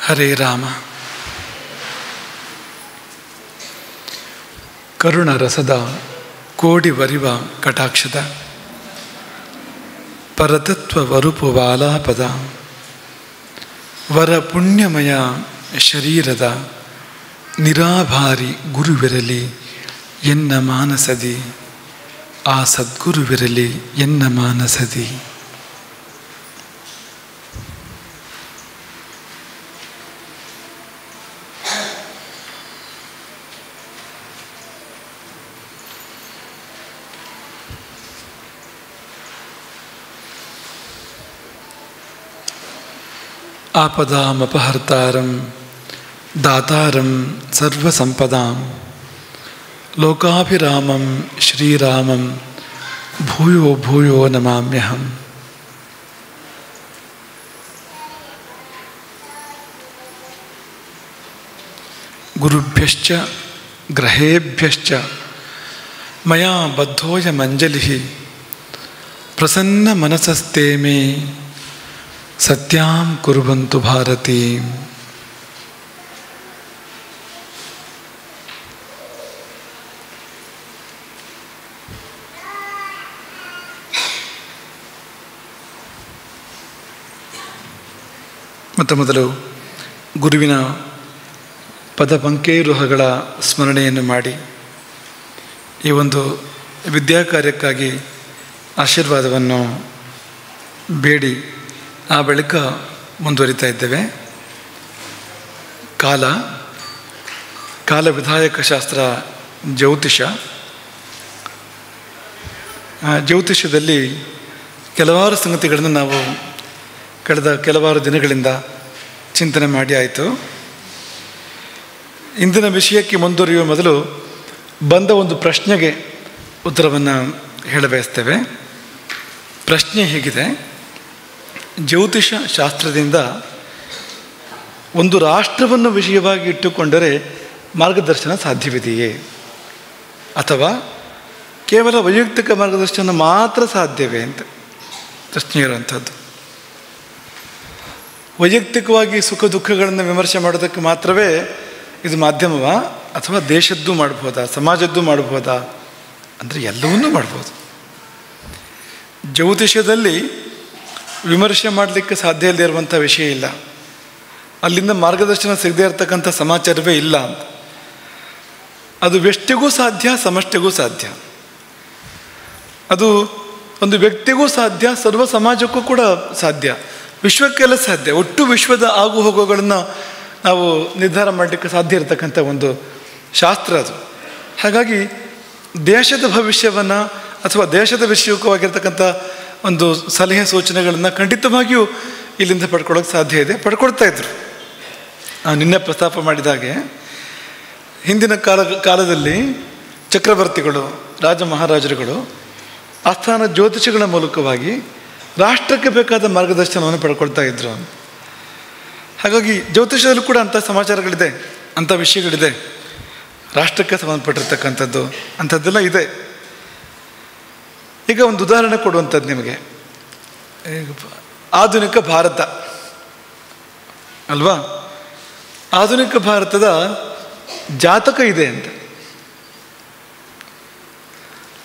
ಹರೇ ರಾಮ. ಕರುಣ ರಸದ ಕೋಡಿ ವರಿವ ಕಟಾಕ್ಷದ ಪರತತ್ವ ವರುಪು ವಾಲಾಪದ ವರ ಪುಣ್ಯಮಯ ಶರೀರದ ನಿರಾಭಾರಿ ಗುರುವಿರಲಿ ಎನ್ನ ಮಾನಸದಿ, ಆ ಸದ್ಗುರುವಿರಲಿ ಎನ್ನ ಮಾನಸದಿ. ಆಪದಾಮಪಹರ್ತಾರಂ ದಾತಾರಂ ಸರ್ವಸಂಪದಾಂ ಲೋಕಾಭಿರಾಮಂ ಶ್ರೀರಾಮಂ ಭೂಯೋ ಭೂಯೋ ನಮಾಮ್ಯಹಂ. ಗುರುಭ್ಯಶ್ಚ ಗ್ರಹೇಭ್ಯಶ್ಚ ಮಯಾ ಬದ್ಧೋಯಮಂಜಲಿಃ ಪ್ರಸನ್ನ ಮನಸಸ್ತೆ ಮೇ ಸತ್ಯಾಂ ಕುರ್ವಂತು ಭಾರತೀ. ಮೊದಲು ಗುರುವಿನ ಪದಪಂಕೇರುಹಗಳ ಸ್ಮರಣೆಯನ್ನು ಮಾಡಿ ಈ ಒಂದು ವಿದ್ಯಾಕಾರ್ಯಕ್ಕಾಗಿ ಆಶೀರ್ವಾದವನ್ನು ಬೇಡಿ ಆ ಬಳಿಕ ಮುಂದುವರಿತಾ ಇದ್ದೇವೆ. ಕಾಲ ವಿಧಾಯಕ ಶಾಸ್ತ್ರ ಜ್ಯೋತಿಷದಲ್ಲಿ ಕೆಲವಾರು ಸಂಗತಿಗಳನ್ನು ನಾವು ಕಳೆದ ಕೆಲವಾರು ದಿನಗಳಿಂದ ಚಿಂತನೆ ಮಾಡಿ ಆಯಿತು. ಇಂದಿನ ವಿಷಯಕ್ಕೆ ಮುಂದುವರಿಯುವ ಮೊದಲು ಬಂದ ಒಂದು ಪ್ರಶ್ನೆಗೆ ಉತ್ತರವನ್ನು ಹೇಳಬಯಸ್ತೇವೆ. ಪ್ರಶ್ನೆ ಹೀಗಿದೆ: ಜ್ಯೋತಿಷ ಶಾಸ್ತ್ರದಿಂದ ಒಂದು ರಾಷ್ಟ್ರವನ್ನು ವಿಷಯವಾಗಿ ಇಟ್ಟುಕೊಂಡರೆ ಮಾರ್ಗದರ್ಶನ ಸಾಧ್ಯವಿದೆಯೇ, ಅಥವಾ ಕೇವಲ ವೈಯಕ್ತಿಕ ಮಾರ್ಗದರ್ಶನ ಮಾತ್ರ ಸಾಧ್ಯವೇ ಅಂತ ಪ್ರಶ್ನೆ ಇರುವಂಥದ್ದು. ವೈಯಕ್ತಿಕವಾಗಿ ಸುಖ ದುಃಖಗಳನ್ನು ವಿಮರ್ಶೆ ಮಾಡೋದಕ್ಕೆ ಮಾತ್ರವೇ ಇದು ಮಾಧ್ಯಮವಾ, ಅಥವಾ ದೇಶದ್ದು ಮಾಡ್ಬೋದಾ, ಸಮಾಜದ್ದು ಮಾಡ್ಬೋದಾ ಅಂದರೆ ಎಲ್ಲವನ್ನೂ ಮಾಡ್ಬೋದು. ಜ್ಯೋತಿಷ್ಯದಲ್ಲಿ ವಿಮರ್ಶೆ ಮಾಡಲಿಕ್ಕೆ ಸಾಧ್ಯ ಇಲ್ಲದೆ ಇರುವಂಥ ವಿಷಯ ಇಲ್ಲ, ಅಲ್ಲಿಂದ ಮಾರ್ಗದರ್ಶನ ಸಿಗದೇ ಇರತಕ್ಕಂಥ ಸಮಾಚಾರವೇ ಇಲ್ಲ ಅಂತ. ಅದು ವ್ಯಷ್ಟಿಗೂ ಸಾಧ್ಯ, ಸಮಷ್ಟಿಗೂ ಸಾಧ್ಯ. ಅದು ಒಂದು ವ್ಯಕ್ತಿಗೂ ಸಾಧ್ಯ, ಸರ್ವ ಸಮಾಜಕ್ಕೂ ಕೂಡ ಸಾಧ್ಯ, ವಿಶ್ವಕ್ಕೆಲ್ಲ ಸಾಧ್ಯ. ಒಟ್ಟು ವಿಶ್ವದ ಆಗು ಹೋಗುಗಳನ್ನು ನಾವು ನಿರ್ಧಾರ ಮಾಡಲಿಕ್ಕೆ ಸಾಧ್ಯ ಇರತಕ್ಕಂಥ ಒಂದು ಶಾಸ್ತ್ರ ಅದು. ಹಾಗಾಗಿ ದೇಶದ ಭವಿಷ್ಯವನ್ನು ಅಥವಾ ದೇಶದ ವಿಷಯಕವಾಗಿರ್ತಕ್ಕಂಥ ಒಂದು ಸಲಹೆ ಸೂಚನೆಗಳನ್ನು ಖಂಡಿತವಾಗಿಯೂ ಇಲ್ಲಿಂದ ಪಡ್ಕೊಳ್ಳೋಕೆ ಸಾಧ್ಯ ಇದೆ, ಪಡ್ಕೊಳ್ತಾ ಇದ್ರು. ನಿನ್ನೆ ಪ್ರಸ್ತಾಪ ಮಾಡಿದಾಗೆ ಹಿಂದಿನ ಕಾಲದಲ್ಲಿ ಚಕ್ರವರ್ತಿಗಳು, ರಾಜ ಮಹಾರಾಜರುಗಳು ಆಸ್ಥಾನ ಜ್ಯೋತಿಷಗಳ ಮೂಲಕವಾಗಿ ರಾಷ್ಟ್ರಕ್ಕೆ ಬೇಕಾದ ಮಾರ್ಗದರ್ಶನವನ್ನು ಪಡ್ಕೊಳ್ತಾ ಇದ್ರು. ಹಾಗಾಗಿ ಜ್ಯೋತಿಷದಲ್ಲೂ ಕೂಡ ಅಂಥ ಸಮಾಚಾರಗಳಿದೆ, ಅಂಥ ವಿಷಯಗಳಿದೆ, ರಾಷ್ಟ್ರಕ್ಕೆ ಸಂಬಂಧಪಟ್ಟಿರ್ತಕ್ಕಂಥದ್ದು ಅಂಥದ್ದೆಲ್ಲ ಇದೆ. ಈಗ ಒಂದು ಉದಾಹರಣೆ ಕೊಡುವಂಥದ್ದು ನಿಮಗೆ. ಆಧುನಿಕ ಭಾರತ ಅಲ್ವಾ, ಆಧುನಿಕ ಭಾರತದ ಜಾತಕ ಇದೆ ಅಂತ.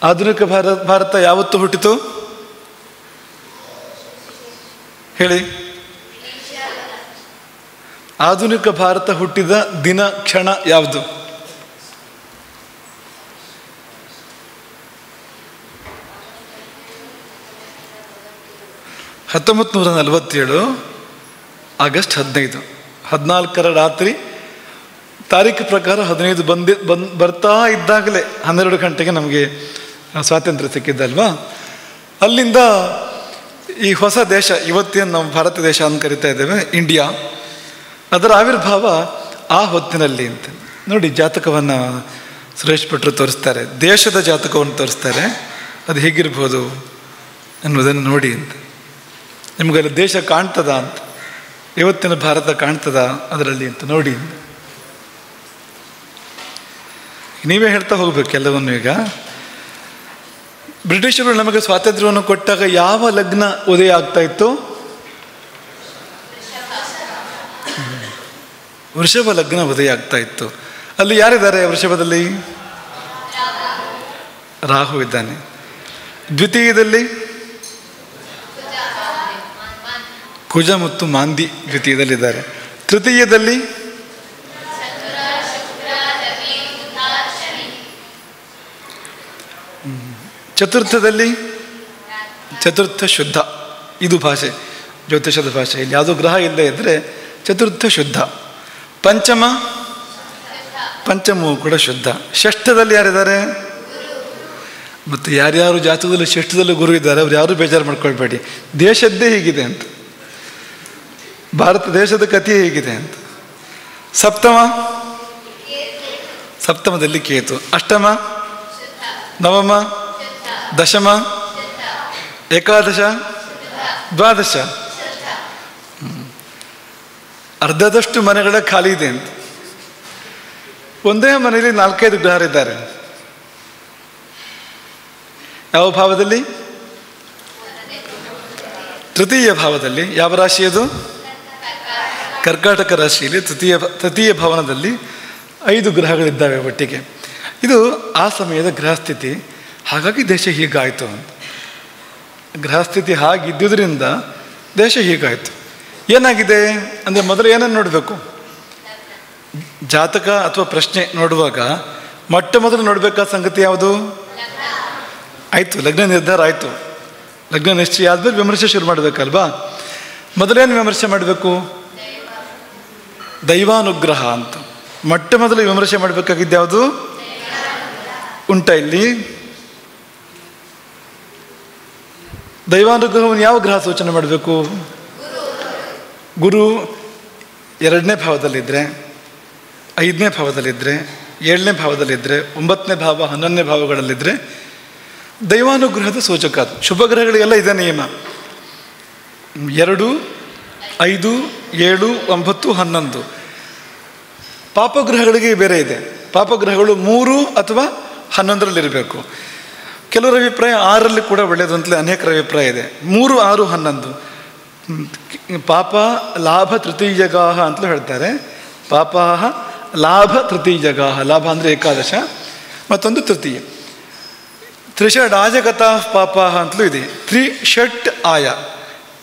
ಆಧುನಿಕ ಭಾರತ ಯಾವತ್ತು ಹುಟ್ಟಿತು ಹೇಳಿ? ಆಧುನಿಕ ಭಾರತ ಹುಟ್ಟಿದ ದಿನ ಕ್ಷಣ ಯಾವುದು? ಆಗಸ್ಟ್ 15, 14 ರಾತ್ರಿ ತಾರೀಖು ಪ್ರಕಾರ 15 ಬರ್ತಾ ಇದ್ದಾಗಲೇ 12 ಗಂಟೆಗೆ ನಮಗೆ ಸ್ವಾತಂತ್ರ್ಯ ಸಿಕ್ಕಿದ್ದಲ್ವಾ. ಅಲ್ಲಿಂದ ಈ ಹೊಸ ದೇಶ, ಇವತ್ತೇನು ನಾವು ಭಾರತ ದೇಶ ಅಂತ ಕರಿತಾ ಇದ್ದೇವೆ, ಇಂಡಿಯಾ, ಅದರ ಆವಿರ್ಭಾವ ಆ ಹೊತ್ತಿನಲ್ಲಿ ಅಂತ ನೋಡಿ. ಜಾತಕವನ್ನು ಸುರೇಶ್ ಭಟ್ರು ತೋರಿಸ್ತಾರೆ, ದೇಶದ ಜಾತಕವನ್ನು ತೋರಿಸ್ತಾರೆ. ಅದು ಹೇಗಿರ್ಬೋದು ಅನ್ನೋದನ್ನು ನೋಡಿ ಅಂತ. ನಿಮಗಲ್ಲಿ ದೇಶ ಕಾಣ್ತದ ಅಂತ, ಇವತ್ತಿನ ಭಾರತ ಕಾಣ್ತದ ಅದರಲ್ಲಿ ಅಂತ ನೋಡಿ. ನೀವೇ ಹೇಳ್ತಾ ಹೋಗ್ಬೇಕು ಎಲ್ಲವನ್ನು. ಈಗ ಬ್ರಿಟಿಷರು ನಮಗೆ ಸ್ವಾತಂತ್ರ್ಯವನ್ನು ಕೊಟ್ಟಾಗ ಯಾವ ಲಗ್ನ ಉದಯ ಆಗ್ತಾ ಇತ್ತು? ವೃಷಭ ಲಗ್ನ ಉದಯ ಆಗ್ತಾ ಇತ್ತು. ಅಲ್ಲಿ ಯಾರಿದ್ದಾರೆ ವೃಷಭದಲ್ಲಿ? ರಾಹು ಇದ್ದಾನೆ. ದ್ವಿತೀಯದಲ್ಲಿ ಕುಜ ಮತ್ತು ಮಾಂದಿ ದ್ವಿತೀಯದಲ್ಲಿದ್ದಾರೆ. ತೃತೀಯದಲ್ಲಿ ಚತುರ್ಥದಲ್ಲಿ ಚತುರ್ಥ ಶುದ್ಧ. ಇದು ಭಾಷೆ, ಜ್ಯೋತಿಷದ ಭಾಷೆ. ಇಲ್ಲಿ ಯಾವುದೋ ಗ್ರಹ ಇಲ್ಲದೆ ಇದ್ದರೆ ಚತುರ್ಥ ಶುದ್ಧ. ಪಂಚಮವು ಕೂಡ ಶುದ್ಧ. ಷಷ್ಠದಲ್ಲಿ ಯಾರಿದ್ದಾರೆ? ಮತ್ತು ಯಾರ್ಯಾರು ಜಾತಕದಲ್ಲಿ ಷಷ್ಠದಲ್ಲಿ ಗುರು ಇದ್ದಾರೆ ಅವ್ರು ಯಾರು ಬೇಜಾರು ಮಾಡ್ಕೊಳ್ಬೇಡಿ, ದೇಶದ್ದೇ ಹೀಗಿದೆ ಅಂತ, ಭಾರತ ದೇಶದ ಕಥೆ ಹೀಗಿದೆ ಅಂತ. ಸಪ್ತಮದಲ್ಲಿ ಕೇತು. ಅಷ್ಟಮ, ನವಮ, ದಶಮ, ಏಕಾದಶ, ದ್ವಾದಶ. ಅರ್ಧದಷ್ಟು ಮನೆಗಳ ಖಾಲಿ ಇದೆ ಅಂತ. ಒಂದೇ ಮನೆಯಲ್ಲಿ 4-5 ಗ್ರಹರಿದ್ದಾರೆ. ಯಾವ ಭಾವದಲ್ಲಿ? ತೃತೀಯ ಭಾವದಲ್ಲಿ. ಯಾವ ರಾಶಿ ಅದು? ಕರ್ಕಾಟಕ ರಾಶಿಯಲ್ಲಿ ತೃತೀಯ ಭವನದಲ್ಲಿ 5 ಗ್ರಹಗಳಿದ್ದಾವೆ ಒಟ್ಟಿಗೆ. ಇದು ಆ ಸಮಯದ ಗ್ರಹಸ್ಥಿತಿ. ಹಾಗಾಗಿ ದೇಶ ಹೀಗಾಯಿತು ಅಂತ. ಗ್ರಹಸ್ಥಿತಿ ಹಾಗಿದ್ದುದರಿಂದ ದೇಶ ಹೀಗಾಯಿತು. ಏನಾಗಿದೆ ಅಂದರೆ ಮೊದಲು ಏನನ್ನು ನೋಡಬೇಕು? ಜಾತಕ ಅಥವಾ ಪ್ರಶ್ನೆ ನೋಡುವಾಗ ಮೊಟ್ಟ ಮೊದಲು ನೋಡಬೇಕಾದ ಸಂಗತಿ ಯಾವುದು? ಆಯಿತು, ಲಗ್ನ ನಿರ್ಧಾರ ಆಯಿತು. ಲಗ್ನ ನಿಶ್ಚಯ ಆದಮೇಲೆ ವಿಮರ್ಶೆ ಶುರು ಮಾಡಬೇಕಲ್ವಾ? ಮೊದಲೇನು ವಿಮರ್ಶೆ ಮಾಡಬೇಕು? ದೈವಾನುಗ್ರಹ ಅಂತ. ಮೊಟ್ಟ ಮೊದಲು ವಿಮರ್ಶೆ ಮಾಡಬೇಕಾಗಿದ್ದು ಯಾವುದು? ಉಂಟ ಇಲ್ಲಿ? ದೈವಾನುಗ್ರಹವನ್ನು ಯಾವ ಗ್ರಹ ಸೂಚನೆ ಮಾಡಬೇಕು? ಗುರು 2ನೇ ಭಾವದಲ್ಲಿದ್ದರೆ, 5ನೇ ಭಾವದಲ್ಲಿದ್ದರೆ, 7ನೇ ಭಾವದಲ್ಲಿದ್ದರೆ, 9ನೇ ಭಾವ, 11ನೇ ಭಾವಗಳಲ್ಲಿದ್ದರೆ ದೈವಾನುಗ್ರಹದ ಸೂಚಕ ಅದು. ಶುಭ ಗ್ರಹಗಳಿಗೆಲ್ಲ ಇದೆ ನಿಯಮ. 2, 5, 7, 9, 11. ಪಾಪಗ್ರಹಗಳಿಗೆ ಬೇರೆ ಇದೆ. ಪಾಪಗ್ರಹಗಳು 3 ಅಥವಾ 11ರಲ್ಲಿರಬೇಕು. ಕೆಲವರ ಅಭಿಪ್ರಾಯ 6ರಲ್ಲಿ ಕೂಡ ಒಳ್ಳೆಯದು ಅಂತಲೇ ಅನೇಕರ ಅಭಿಪ್ರಾಯ ಇದೆ. 3, 6, 11 ಪಾಪ ಲಾಭ ತೃತೀಯಗಾಹ ಅಂತಲೂ ಹೇಳ್ತಾರೆ. ಪಾಪಾಹ ಲಾಭ ತೃತೀಯಗಾಹ. ಲಾಭ ಅಂದರೆ ಏಕಾದಶ, ಮತ್ತೊಂದು ತೃತೀಯ. ತ್ರಿಷಡಾಜಗತಾ ಪಾಪಾಹ ಅಂತಲೂ ಇದೆ. ಷಟ್ ಆಯ.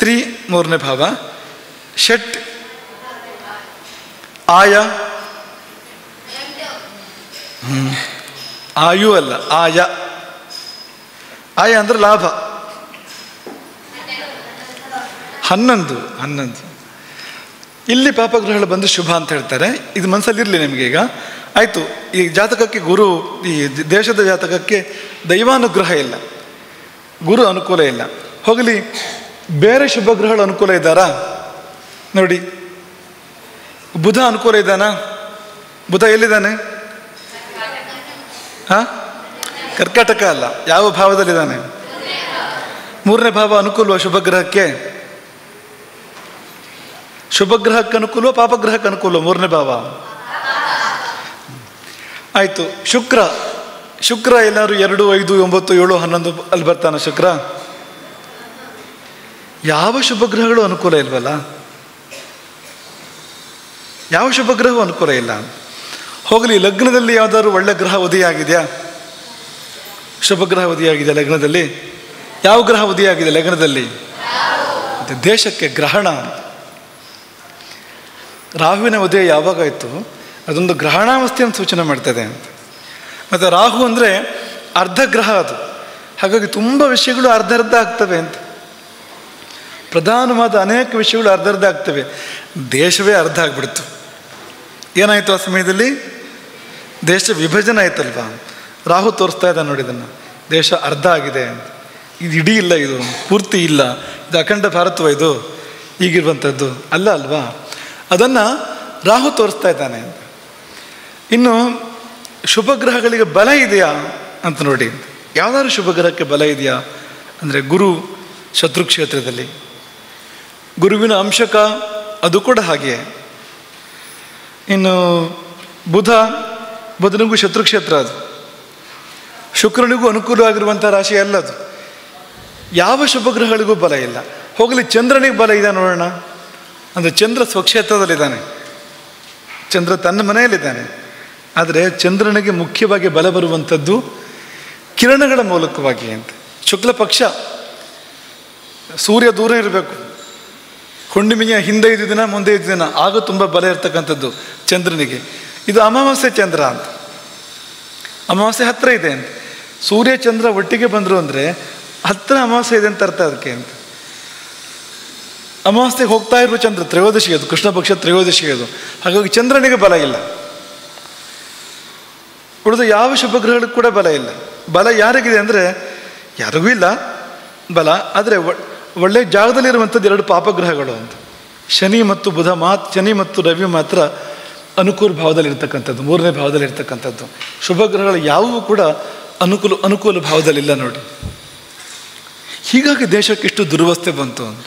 3ನೇ ಭಾವ, ಷಟ್ ಆಯ, ಆಯು ಅಲ್ಲ, ಆಯ. ಆಯ ಅಂದರೆ ಲಾಭ. 11 ಇಲ್ಲಿ ಪಾಪಗ್ರಹಗಳು ಬಂದು ಶುಭ ಅಂತ ಹೇಳ್ತಾರೆ. ಇದು ಮನಸ್ಸಲ್ಲಿರಲಿ ನಿಮಗೆ. ಈಗ ಆಯಿತು, ಈ ಜಾತಕಕ್ಕೆ ಗುರು, ಈ ದೇಶದ ಜಾತಕಕ್ಕೆ ದೈವಾನುಗ್ರಹ ಇಲ್ಲ, ಗುರು ಅನುಕೂಲ ಇಲ್ಲ. ಹೋಗಲಿ, ಬೇರೆ ಶುಭ ಗ್ರಹಗಳು ಅನುಕೂಲ ಇದ್ದಾರಾ ನೋಡಿ. ಬುಧ ಅನುಕೂಲ ಇದ್ದಾನಾ? ಬುಧ ಎಲ್ಲಿದ್ದಾನೆ? ಕರ್ಕಾಟಕ ಅಲ್ಲ, ಯಾವ ಭಾವದಲ್ಲಿದ್ದಾನೆ? 3ನೇ ಭಾವ ಅನುಕೂಲವ ಶುಭಗ್ರಹಕ್ಕೆ? ಶುಭಗ್ರಹಕ್ಕೆ ಅನುಕೂಲವ, ಪಾಪಗ್ರಹಕ್ಕೆ ಅನುಕೂಲವ? 3ನೇ ಭಾವ. ಆಯಿತು, ಶುಕ್ರ ಎಲ್ಲರೂ 2, 5, 9, 7, 11 ಅಲ್ಲಿ ಬರ್ತಾನೆ ಶುಕ್ರ. ಯಾವ ಶುಭಗ್ರಹಗಳು ಅನುಕೂಲ ಇಲ್ವಲ್ಲ, ಯಾವ ಶುಭಗ್ರಹವೂ ಅನುಕೂಲ ಇಲ್ಲ. ಹೋಗಲಿ, ಲಗ್ನದಲ್ಲಿ ಯಾವುದಾದ್ರು ಒಳ್ಳೆ ಗ್ರಹ ಉದಯ ಆಗಿದೆಯಾ? ಶುಭಗ್ರಹ ಉದಯ ಆಗಿದೆ ಲಗ್ನದಲ್ಲಿ? ಯಾವ ಗ್ರಹ ಉದಯ ಆಗಿದೆ ಲಗ್ನದಲ್ಲಿ? ದೇಶಕ್ಕೆ ಗ್ರಹಣ. ರಾಹುವಿನ ಉದಯ ಯಾವಾಗಾಯಿತು ಅದೊಂದು ಗ್ರಹಣಾವಸ್ಥೆಯನ್ನು ಸೂಚನೆ ಮಾಡ್ತದೆ ಅಂತ. ಮತ್ತು ರಾಹು ಅಂದರೆ ಅರ್ಧ ಗ್ರಹ ಅದು. ಹಾಗಾಗಿ ತುಂಬ ವಿಷಯಗಳು ಅರ್ಧ ಆಗ್ತವೆ ಅಂತ. ಪ್ರಧಾನವಾದ ಅನೇಕ ವಿಷಯಗಳು ಅರ್ಧ ಆಗ್ತವೆ. ದೇಶವೇ ಅರ್ಧ ಆಗಿಬಿಡ್ತು. ಏನಾಯಿತು ಆ ಸಮಯದಲ್ಲಿ? ದೇಶ ವಿಭಜನೆ ಆಯ್ತಲ್ವ. ರಾಹು ತೋರಿಸ್ತಾ ಇದ್ದ ನೋಡಿ ಇದನ್ನು, ದೇಶ ಅರ್ಧ ಆಗಿದೆ ಅಂತ. ಇದು ಇಡೀ ಇಲ್ಲ, ಇದು ಪೂರ್ತಿ ಇಲ್ಲ, ಇದು ಅಖಂಡ ಭಾರತವ, ಇದು ಈಗಿರುವಂಥದ್ದು ಅಲ್ಲ ಅಲ್ವಾ? ಅದನ್ನು ರಾಹು ತೋರಿಸ್ತಾ ಇದ್ದಾನೆ. ಇನ್ನು ಶುಭಗ್ರಹಗಳಿಗೆ ಬಲ ಇದೆಯಾ ಅಂತ ನೋಡಿ. ಯಾವುದಾದ್ರು ಶುಭಗ್ರಹಕ್ಕೆ ಬಲ ಇದೆಯಾ ಅಂದರೆ ಗುರು ಶತ್ರು ಕ್ಷೇತ್ರದಲ್ಲಿ, ಗುರುವಿನ ಅಂಶಕ ಅದು ಕೂಡ ಹಾಗೆಯೇ. ಇನ್ನು ಬುಧನಿಗೂ ಶತ್ರುಕ್ಷೇತ್ರ ಅದು. ಶುಕ್ರನಿಗೂ ಅನುಕೂಲವಾಗಿರುವಂಥ ರಾಶಿ ಅಲ್ಲ ಅದು. ಯಾವ ಶುಭಗ್ರಹಗಳಿಗೂ ಬಲ ಇಲ್ಲ. ಹೋಗಲಿ, ಚಂದ್ರನಿಗೆ ಬಲ ಇದೆ ನೋಡೋಣ. ಅಂದರೆ ಚಂದ್ರ ಸ್ವಕ್ಷೇತ್ರದಲ್ಲಿದ್ದಾನೆ. ಚಂದ್ರ ತನ್ನ ಮನೆಯಲ್ಲಿದ್ದಾನೆ. ಆದರೆ ಚಂದ್ರನಿಗೆ ಮುಖ್ಯವಾಗಿ ಬಲ ಬರುವಂಥದ್ದು ಕಿರಣಗಳ ಮೂಲಕವಾಗಿ ಅಂತ. ಶುಕ್ಲ ಪಕ್ಷ, ಸೂರ್ಯ ದೂರ ಇರಬೇಕು, ಹುಣ್ಣಿಮೆಯ ಹಿಂದೆ 5 ದಿನ ಮುಂದೆ 5 ದಿನ, ಆಗ ತುಂಬ ಬಲ ಇರ್ತಕ್ಕಂಥದ್ದು ಚಂದ್ರನಿಗೆ. ಇದು ಅಮಾವಾಸ್ಯೆ ಚಂದ್ರ ಅಂತ, ಅಮಾವಾಸ್ಯೆ ಹತ್ತಿರ ಇದೆ ಅಂತ. ಸೂರ್ಯ ಚಂದ್ರ ಒಟ್ಟಿಗೆ ಬಂದರು ಅಂದರೆ ಹತ್ತಿರ ಅಮಾವಾಸ್ಯೆ ಇದೆ ಅಂತ ಅರ್ಥ ಅದಕ್ಕೆ ಅಂತ. ಅಮಾವಾಸ್ಯೆಗೆ ಹೋಗ್ತಾ ಇರುವ ಚಂದ್ರ ತ್ರಯೋದಶಿ, ಅದು ಕೃಷ್ಣ ಪಕ್ಷ ತ್ರಯೋದಶಿ ಅದು. ಹಾಗಾಗಿ ಚಂದ್ರನಿಗೆ ಬಲ ಇಲ್ಲ, ಉಳಿದ ಯಾವ ಶುಭ ಗ್ರಹಗಳಿಗೂ ಕೂಡ ಬಲ ಇಲ್ಲ. ಬಲ ಯಾರಿಗಿದೆ ಅಂದರೆ ಯಾರಿಗೂ ಇಲ್ಲ ಬಲ, ಆದರೆ ಒಳ್ಳೆಯ ಜಾಗದಲ್ಲಿರುವಂಥದ್ದು 2 ಪಾಪಗ್ರಹಗಳು ಅಂತ. ಶನಿ ಮತ್ತು ಬುಧ ಶನಿ ಮತ್ತು ರವಿ ಮಾತ್ರ ಅನುಕೂಲ ಭಾವದಲ್ಲಿರ್ತಕ್ಕಂಥದ್ದು, 3ನೇ ಭಾವದಲ್ಲಿರ್ತಕ್ಕಂಥದ್ದು. ಶುಭ ಗ್ರಹಗಳು ಯಾವುವು ಕೂಡ ಅನುಕೂಲ ಭಾವದಲ್ಲಿಲ್ಲ ನೋಡಿ. ಹೀಗಾಗಿ ದೇಶಕ್ಕೆ ಇಷ್ಟು ದುರ್ವಸ್ಥೆ ಬಂತು ಅಂತ.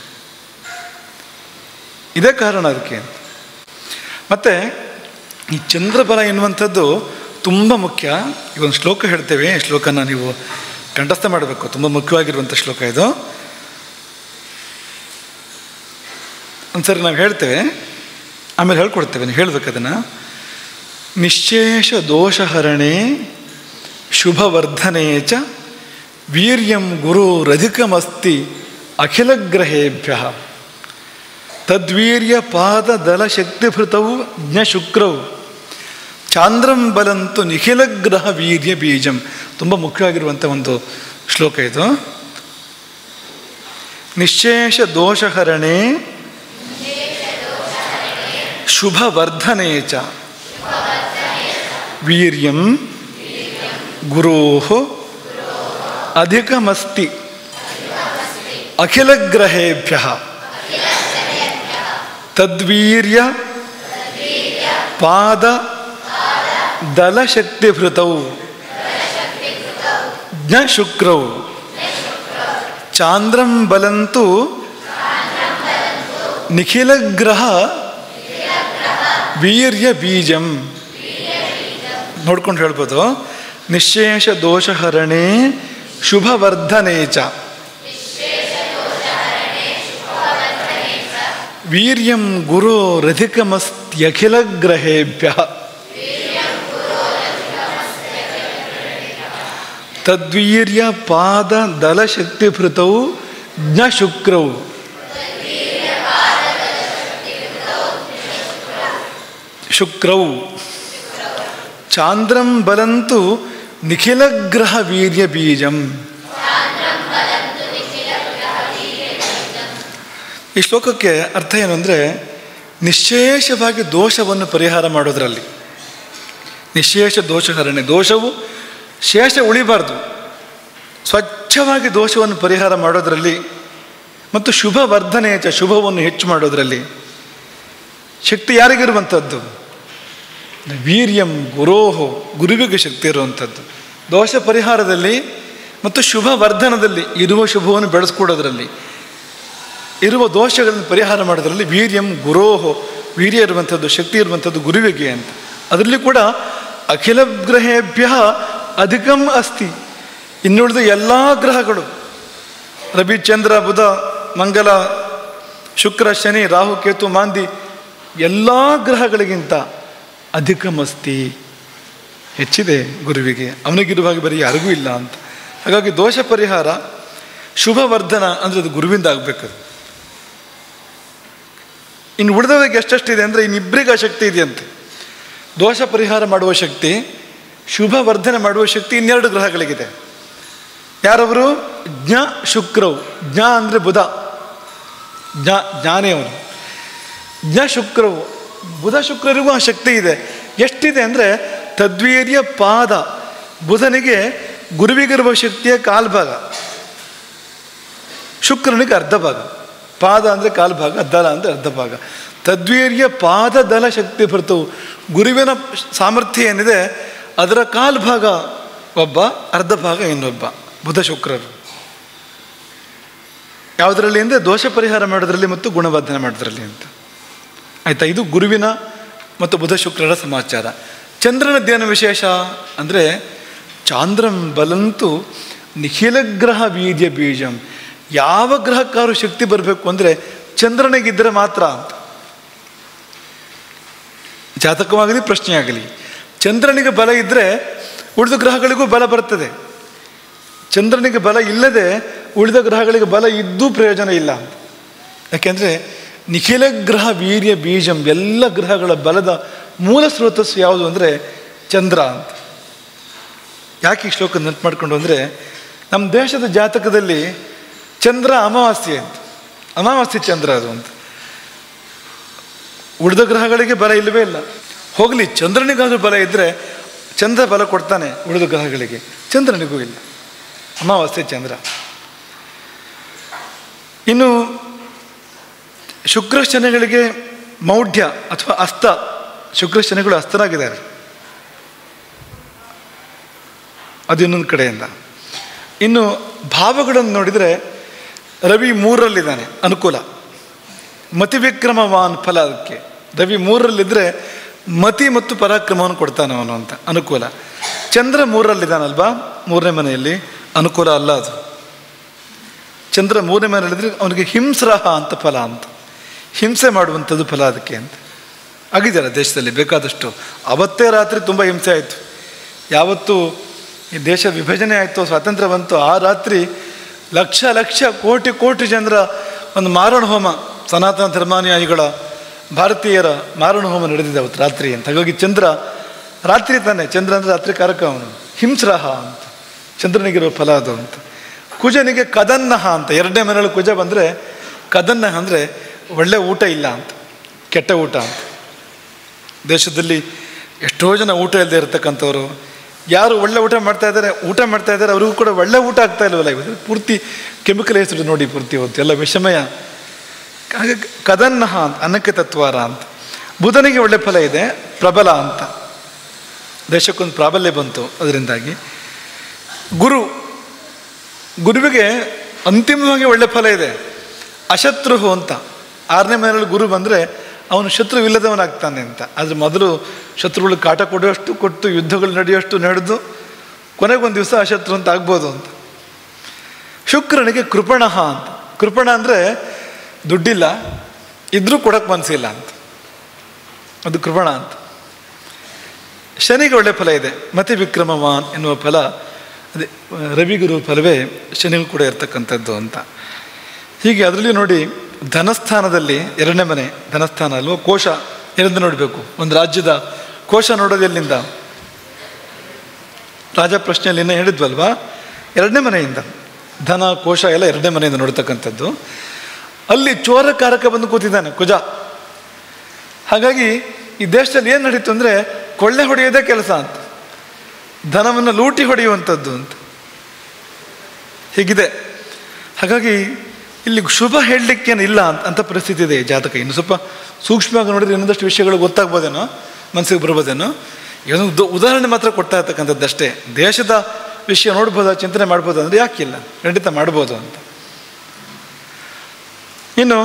ಇದೇ ಕಾರಣ ಅದಕ್ಕೆ. ಮತ್ತು ಈ ಚಂದ್ರಬಲ ಎನ್ನುವಂಥದ್ದು ತುಂಬ ಮುಖ್ಯ. ಈ ಒಂದು ಶ್ಲೋಕ ಹೇಳ್ತೇವೆ, ಈ ಶ್ಲೋಕನ ನೀವು ಕಂಠಸ್ಥ ಮಾಡಬೇಕು, ತುಂಬ ಮುಖ್ಯವಾಗಿರುವಂಥ ಶ್ಲೋಕ ಇದು. ಒಂದ್ಸರಿ ನಾವು ಹೇಳ್ತೇವೆ, ಆಮೇಲೆ ಹೇಳ್ಕೊಡ್ತೇವೆ, ನೀವು ಹೇಳ್ಬೇಕು ಅದನ್ನು. ನಿಶ್ಶೇಷ ದೋಷಹರಣೆ ಶುಭವರ್ಧನೆ ಚ ವೀರ್ಯಂ ಗುರುರಧಿಕಮಸ್ತಿ ಅಖಿಲಗ್ರಹೇಭ್ಯ ತದ್ವೀರ್ಯ ಪಾದ ದಲ ಶಕ್ತಿಭೃತವು ಜ್ಞಶುಕ್ರವು ಚಾಂದ್ರಂ ಬಲಂತು ನಿಖಿಲಗ್ರಹ ವೀರ್ಯ ಬೀಜಂ. ತುಂಬ ಮುಖ್ಯವಾಗಿರುವಂಥ ಒಂದು ಶ್ಲೋಕ ಇದು. ನಿಶ್ಶೇಷ ದೋಷಹರಣೆ ಶುಭವರ್ಧನೆ ಚ ವೀರ್ಯಂ ಗುರೋಃ ಅಧಿಕಮಸ್ತಿ ಅಖಿಲಗ್ರಹೇಭ್ಯಃ ತದ್ವೀರ್ಯ ಪಾದ ದಲಶಕ್ತಿಭೃತೌ ಜ್ಞಶುಕ್ರೌ ಚಾಂದ್ರಂ ಬಲಂತು ನಿಖಿಲಗ್ರಹ ವೀರ್ಯ ಬೀಜಂ. ನೋಡ್ಕೊಂಡು ಹೇಳ್ಬೋದು. ನಿಶ್ಶೇಷ ದೋಷಹರಣೆ ಶುಭವರ್ಧನೆ ಚ ವೀರ್ಯಂ ಗುರೋರಧಿಕಮಸ್ತ್ಯಖಿಲಗ್ರಹೇಭ್ಯ ತದ್ವೀರ್ಯ ಪಾದ ದಲಶಕ್ತಿಭೃತೌ ಜ್ಞಶುಕ್ರೌ ಶುಕ್ರೌ ಚಾಂದ್ರಂ ಬಲಂತು ನಿಖಿಲಗ್ರಹ ವೀರ್ಯ ಬೀಜಂ. ಈ ಶ್ಲೋಕಕ್ಕೆ ಅರ್ಥ ಏನು ಅಂದರೆ, ನಿಶ್ಶೇಷವಾಗಿ ದೋಷವನ್ನು ಪರಿಹಾರ ಮಾಡೋದರಲ್ಲಿ, ನಿಶ್ಶೇಷ ದೋಷಹರಣೆ, ದೋಷವು ಶೇಷ ಉಳಿಬಾರ್ದು, ಸ್ವಚ್ಛವಾಗಿ ದೋಷವನ್ನು ಪರಿಹಾರ ಮಾಡೋದರಲ್ಲಿ, ಮತ್ತು ಶುಭ ವರ್ಧನೆ ಚ ಶುಭವನ್ನು ಹೆಚ್ಚು ಮಾಡೋದರಲ್ಲಿ. ಶಕ್ತಿ ಯಾರಿಗಿರುವಂಥದ್ದು? ವೀರ್ಯಂ ಗುರೋಹೋ, ಗುರುವಿಗೆ ಶಕ್ತಿ ಇರುವಂಥದ್ದು. ದೋಷ ಪರಿಹಾರದಲ್ಲಿ ಮತ್ತು ಶುಭ ವರ್ಧನದಲ್ಲಿ, ಇರುವ ಶುಭವನ್ನು ಬೆಳೆಸ್ಕೊಡೋದ್ರಲ್ಲಿ, ಇರುವ ದೋಷಗಳನ್ನು ಪರಿಹಾರ ಮಾಡೋದ್ರಲ್ಲಿ ವೀರ್ಯಂ ಗುರೋಹೋ, ವೀರ್ಯ ಇರುವಂಥದ್ದು, ಶಕ್ತಿ ಇರುವಂಥದ್ದು ಗುರುವಿಗೆ ಅಂತ. ಅದರಲ್ಲಿ ಕೂಡ ಅಖಿಲ ಗ್ರಹೇಭ್ಯ ಅಧಿಕಂ ಅಸ್ತಿ, ಇನ್ನುಳಿದ ಎಲ್ಲ ಗ್ರಹಗಳು, ರವಿ ಚಂದ್ರ ಬುಧ ಮಂಗಲ ಶುಕ್ರ ಶನಿ ರಾಹು ಕೇತು ಮಾಂದಿ, ಎಲ್ಲ ಗ್ರಹಗಳಿಗಿಂತ ಅಧಿಕಮಸ್ತಿ, ಹೆಚ್ಚಿದೆ ಗುರುವಿಗೆ, ಅವನಿಗಿರುವ ಹಾಗೆ ಬರೀ ಯಾರಿಗೂ ಇಲ್ಲ ಅಂತ. ಹಾಗಾಗಿ ದೋಷ ಪರಿಹಾರ ಶುಭ ವರ್ಧನ ಅಂದರೆ ಅದು ಗುರುವಿಂದ ಆಗಬೇಕದು. ಇನ್ನು ಉಳಿದವರಿಗೆ ಎಷ್ಟೆಷ್ಟಿದೆ ಅಂದರೆ ಇನ್ನಿಬ್ಬರಿಗೆ ಆ ಶಕ್ತಿ ಇದೆಯಂತೆ. ದೋಷ ಪರಿಹಾರ ಮಾಡುವ ಶಕ್ತಿ, ಶುಭ ವರ್ಧನೆ ಮಾಡುವ ಶಕ್ತಿ 2 ಗ್ರಹಗಳಿಗಿದೆ. ಯಾರವರು? ಜ್ಞ ಶುಕ್ರವು. ಜ್ಞ ಅಂದರೆ ಬುಧ, ಜ್ಞಾನೇ ಅವನು. ಜ್ಞ ಶುಕ್ರವು, ಬುಧ ಶುಕ್ರರಿಗೂ ಆ ಶಕ್ತಿ ಇದೆ. ಎಷ್ಟಿದೆ ಅಂದರೆ ತದ್ವೀರ್ಯ ಪಾದ, ಬುಧನಿಗೆ ಗುರುವಿಗಿರುವ ಶಕ್ತಿಯ ಕಾಲ್ಭಾಗ, ಶುಕ್ರನಿಗೆ ಅರ್ಧ ಭಾಗ. ಪಾದ ಅಂದರೆ ಕಾಲ್ಭಾಗ, ದಲ ಅಂದರೆ ಅರ್ಧ ಭಾಗ. ತದ್ವೀರ್ಯ ಪಾದ ದಲ ಶಕ್ತಿ ಬರ್ತವು. ಗುರುವಿನ ಸಾಮರ್ಥ್ಯ ಏನಿದೆ ಅದರ ಕಾಲ್ಭಾಗ ಒಬ್ಬ, ಅರ್ಧ ಭಾಗ ಇನ್ನೊಬ್ಬ, ಬುಧ ಶುಕ್ರರು. ಯಾವುದರಲ್ಲಿ ಅಂದರೆ ದೋಷ ಪರಿಹಾರ ಮಾಡೋದ್ರಲ್ಲಿ ಮತ್ತು ಗುಣವರ್ಧನೆ ಮಾಡೋದ್ರಲ್ಲಿ ಅಂತ. ಆಯಿತಾ? ಇದು ಗುರುವಿನ ಮತ್ತು ಬುಧ ಶುಕ್ರರ ಸಮಾಚಾರ. ಚಂದ್ರನದ್ದೇನು ವಿಶೇಷ ಅಂದರೆ ಚಾಂದ್ರಂ ಬಲಂತು ನಿಖಿಲಗ್ರಹ ವೀರ್ಯ ಬೀಜಂ. ಯಾವ ಗ್ರಹಕ್ಕಾರು ಶಕ್ತಿ ಬರಬೇಕು ಅಂದರೆ ಚಂದ್ರನಿಗಿದ್ದರೆ ಮಾತ್ರ ಅಂತ. ಜಾತಕವಾಗಲಿ ಪ್ರಶ್ನೆ ಆಗಲಿ. ಚಂದ್ರನಿಗೆ ಬಲ ಇದ್ದರೆ ಉಳಿದ ಗ್ರಹಗಳಿಗೂ ಬಲ ಬರ್ತದೆ. ಚಂದ್ರನಿಗೆ ಬಲ ಇಲ್ಲದೆ ಉಳಿದ ಗ್ರಹಗಳಿಗೆ ಬಲ ಇದ್ದೂ ಪ್ರಯೋಜನ ಇಲ್ಲ. ಯಾಕೆಂದರೆ ನಿಖಿಲ ಗ್ರಹ ವೀರ್ಯ ಬೀಜಂ, ಎಲ್ಲ ಗ್ರಹಗಳ ಬಲದ ಮೂಲ ಸ್ರೋತಸ್ಸು ಯಾವುದು ಅಂದರೆ ಚಂದ್ರ ಅಂತ. ಯಾಕೆ ಈ ಶ್ಲೋಕ ನೆನಪು ಮಾಡಿಕೊಂಡು ಅಂದರೆ, ನಮ್ಮ ದೇಶದ ಜಾತಕದಲ್ಲಿ ಚಂದ್ರ ಅಮಾವಾಸ್ಯೆ ಅಂತ, ಅಮಾವಾಸ್ಯೆ ಚಂದ್ರ ಅದು ಅಂತ. ಉಳಿದ ಗ್ರಹಗಳಿಗೆ ಬಲ ಇಲ್ಲವೇ ಇಲ್ಲ. ಹೋಗಲಿ, ಚಂದ್ರನಿಗಾದರೂ ಬಲ ಇದ್ದರೆ ಚಂದ್ರ ಬಲ ಕೊಡ್ತಾನೆ, ಉಳಿದ ಗ್ರಹಗಳಿಗೆ ಚಂದ್ರನಿಗೂ ಇಲ್ಲ. ಅಮಾವಾಸ್ಯೆ ಚಂದ್ರ. ಇನ್ನು ಶುಕ್ರ ಶನಿಗಳಿಗೆ ಮೌಢ್ಯ ಅಥವಾ ಅಸ್ತ, ಶುಕ್ರ ಶನಿಗಳು ಅಸ್ತರಾಗಿದ್ದಾರೆ, ಅದು ಇನ್ನೊಂದು ಕಡೆಯಿಂದ. ಇನ್ನು ಭಾವಗಳನ್ನು ನೋಡಿದರೆ ರವಿ 3ರಲ್ಲಿದ್ದಾನೆ, ಅನುಕೂಲ. ಮತಿ ವಿಕ್ರಮವಾನ್ ಫಲ, ಅದಕ್ಕೆ ರವಿ 3ರಲ್ಲಿದ್ದರೆ ಮತಿ ಮತ್ತು ಪರಾಕ್ರಮವನ್ನು ಕೊಡ್ತಾನೆ ಅವನು ಅಂತ, ಅನುಕೂಲ. ಚಂದ್ರ 3ರಲ್ಲಿದ್ದಾನಲ್ವಾ, 3ನೇ ಮನೆಯಲ್ಲಿ, ಅನುಕೂಲ ಅಲ್ಲ ಅದು. ಚಂದ್ರ 3ನೇ ಮನೆಯಲ್ಲಿದ್ದರೆ ಅವನಿಗೆ ಹಿಂಸ್ರಹ ಅಂತ ಫಲ ಅಂತ, ಹಿಂಸೆ ಮಾಡುವಂಥದ್ದು ಫಲ ಅದಕ್ಕೆ ಅಂತ. ಆಗಿದೆಯಲ್ಲ ದೇಶದಲ್ಲಿ ಬೇಕಾದಷ್ಟು. ಅವತ್ತೇ ರಾತ್ರಿ ತುಂಬ ಹಿಂಸೆ ಆಯಿತು. ಯಾವತ್ತು ಈ ದೇಶ ವಿಭಜನೆ ಆಯಿತು, ಸ್ವಾತಂತ್ರ್ಯ ಬಂತು, ಆ ರಾತ್ರಿ ಲಕ್ಷ ಲಕ್ಷ ಕೋಟಿ ಕೋಟಿ ಜನರ ಒಂದು ಮಾರಣ ಹೋಮ, ಸನಾತನ ಧರ್ಮಾನುಯಾಯಿಗಳ ಭಾರತೀಯರ ಮಾರಣ ಹೋಮ ನಡೆದಿದೆ ಅವತ್ತು ರಾತ್ರಿ ಅಂತ. ಹಾಗಾಗಿ ಚಂದ್ರ ರಾತ್ರಿ ತಾನೆ, ಚಂದ್ರ ಅಂದರೆ ರಾತ್ರಿ ಕಾರಕ ಅವನು, ಹಿಂಸ್ರಹ ಅಂತ, ಚಂದ್ರನಿಗಿರೋ ಫಲ ಅದು ಅಂತ. ಕುಜನಿಗೆ ಕದನ್ನಹ ಅಂತ, 2ನೇ ಮನೆಯಲ್ಲಿ ಕುಜ ಬಂದರೆ ಕದನ್ನಹ ಅಂದರೆ ಒಳ್ಳೆ ಊಟ ಇಲ್ಲ ಅಂತ, ಕೆಟ್ಟ ಊಟ ಅಂತ. ದೇಶದಲ್ಲಿ ಎಷ್ಟೋ ಜನ ಊಟ ಇಲ್ಲದೆ ಇರತಕ್ಕಂಥವ್ರು, ಯಾರು ಒಳ್ಳೆ ಊಟ ಮಾಡ್ತಾ ಇದ್ದಾರೆ ಅವ್ರಿಗೂ ಕೂಡ ಒಳ್ಳೆ ಊಟ ಆಗ್ತಾ ಇಲ್ವಲ್ಲ. ಇವತ್ತು ಪೂರ್ತಿ ಕೆಮಿಕಲ್ ಹೆಸರು ನೋಡಿ, ಪೂರ್ತಿ ಹೊತ್ತು ಎಲ್ಲ ವಿಷಮಯ. ಹಾಗೆ ಕದನ್ನಹ ಅಂತ, ಅನ್ನಕ್ಕೆ ತತ್ವಾರ ಅಂತ. ಬುಧನಿಗೆ ಒಳ್ಳೆ ಫಲ ಇದೆ, ಪ್ರಬಲ ಅಂತ, ದೇಶಕ್ಕೊಂದು ಪ್ರಾಬಲ್ಯ ಬಂತು ಅದರಿಂದಾಗಿ. ಗುರುವಿಗೆ ಅಂತಿಮವಾಗಿ ಒಳ್ಳೆ ಫಲ ಇದೆ, ಅಶತ್ರುಹು ಅಂತ. 6ನೇ ಮನೆಯಲ್ಲಿ ಗುರು ಬಂದರೆ ಅವನು ಶತ್ರುವಿಲ್ಲದವನಾಗ್ತಾನೆ ಅಂತ. ಆದರೆ ಮೊದಲು ಶತ್ರುಗಳು ಕಾಟ ಕೊಡುವಷ್ಟು ಕೊಟ್ಟು, ಯುದ್ಧಗಳು ನಡೆಯುವಷ್ಟು ನಡೆದು ಕೊನೆಗೊಂದು ದಿವಸ ಅಶತ್ರು ಅಂತ ಆಗ್ಬೋದು ಅಂತ. ಶುಕ್ರನಿಗೆ ಕೃಪಣಃ ಅಂತ. ಕೃಪಣ ಅಂದರೆ ದುಡ್ಡಿಲ್ಲ, ಇದ್ರೂ ಕೊಡೋಕ್ಕೆ ಮನಸ್ಸಿಲ್ಲ ಅಂತ, ಅದು ಕೃಪಣ ಅಂತ. ಶನಿಗೆ ಒಳ್ಳೆ ಫಲ ಇದೆ, ಮತಿ ವಿಕ್ರಮವಾನ್ ಎನ್ನುವ ಫಲ, ಅದೇ ರವಿಗುರು ಫಲವೇ ಶನಿಗೂ ಕೂಡ ಇರ್ತಕ್ಕಂಥದ್ದು ಅಂತ. ಹೀಗೆ ಅದರಲ್ಲಿ ನೋಡಿ, ಧನಸ್ಥಾನದಲ್ಲಿ 2ನೇ ಮನೆ ಧನಸ್ಥಾನ ಅಲ್ವ, ಕೋಶ ಎಲ್ಲಿಂದ ನೋಡಬೇಕು? ಒಂದು ರಾಜ್ಯದ ಕೋಶ ನೋಡೋದು ಎಲ್ಲಿಂದ? ರಾಜ ಪ್ರಶ್ನೆಯಲ್ಲಿ ಇನ್ನೂ ಹೇಳಿದ್ವಲ್ವಾ, 2ನೇ ಮನೆಯಿಂದ. ಧನ ಕೋಶ ಎಲ್ಲ 2ನೇ ಮನೆಯಿಂದ ನೋಡ್ತಕ್ಕಂಥದ್ದು. ಅಲ್ಲಿ ಚೋರಕಾರಕ ಬಂದು ಕೂತಿದ್ದಾನೆ ಕುಜ. ಹಾಗಾಗಿ ಈ ದೇಶದಲ್ಲಿ ಏನು ನಡೀತು ಅಂದರೆ ಕೊಳ್ಳೆ ಹೊಡೆಯೋದೇ ಕೆಲಸ ಅಂತ, ಧನವನ್ನು ಲೂಟಿ ಹೊಡೆಯುವಂಥದ್ದು ಅಂತ, ಹೀಗಿದೆ. ಹಾಗಾಗಿ ಇಲ್ಲಿ ಶುಭ ಹೇಳಲಿಕ್ಕೇನಿಲ್ಲ ಅಂತ ಪರಿಸ್ಥಿತಿ ಇದೆ ಜಾತಕ. ಇನ್ನು ಸ್ವಲ್ಪ ಸೂಕ್ಷ್ಮವಾಗಿ ನೋಡಿದ್ರೆ ಇನ್ನೊಂದಷ್ಟು ವಿಷಯಗಳು ಗೊತ್ತಾಗ್ಬೋದೇನೋ, ಮನಸ್ಸಿಗೆ ಬರ್ಬೋದೇನೋ. ಏನೋ ಉದಾಹರಣೆ ಮಾತ್ರ ಕೊಡ್ತಾ ಇರ್ತಕ್ಕಂಥದ್ದು ಅಷ್ಟೇ. ದೇಶದ ವಿಷಯ ನೋಡ್ಬೋದಾ, ಚಿಂತನೆ ಮಾಡ್ಬೋದು ಅಂದರೆ ಯಾಕಿಲ್ಲ, ಖಂಡಿತ ಮಾಡ್ಬೋದು ಅಂತ. ಇನ್ನು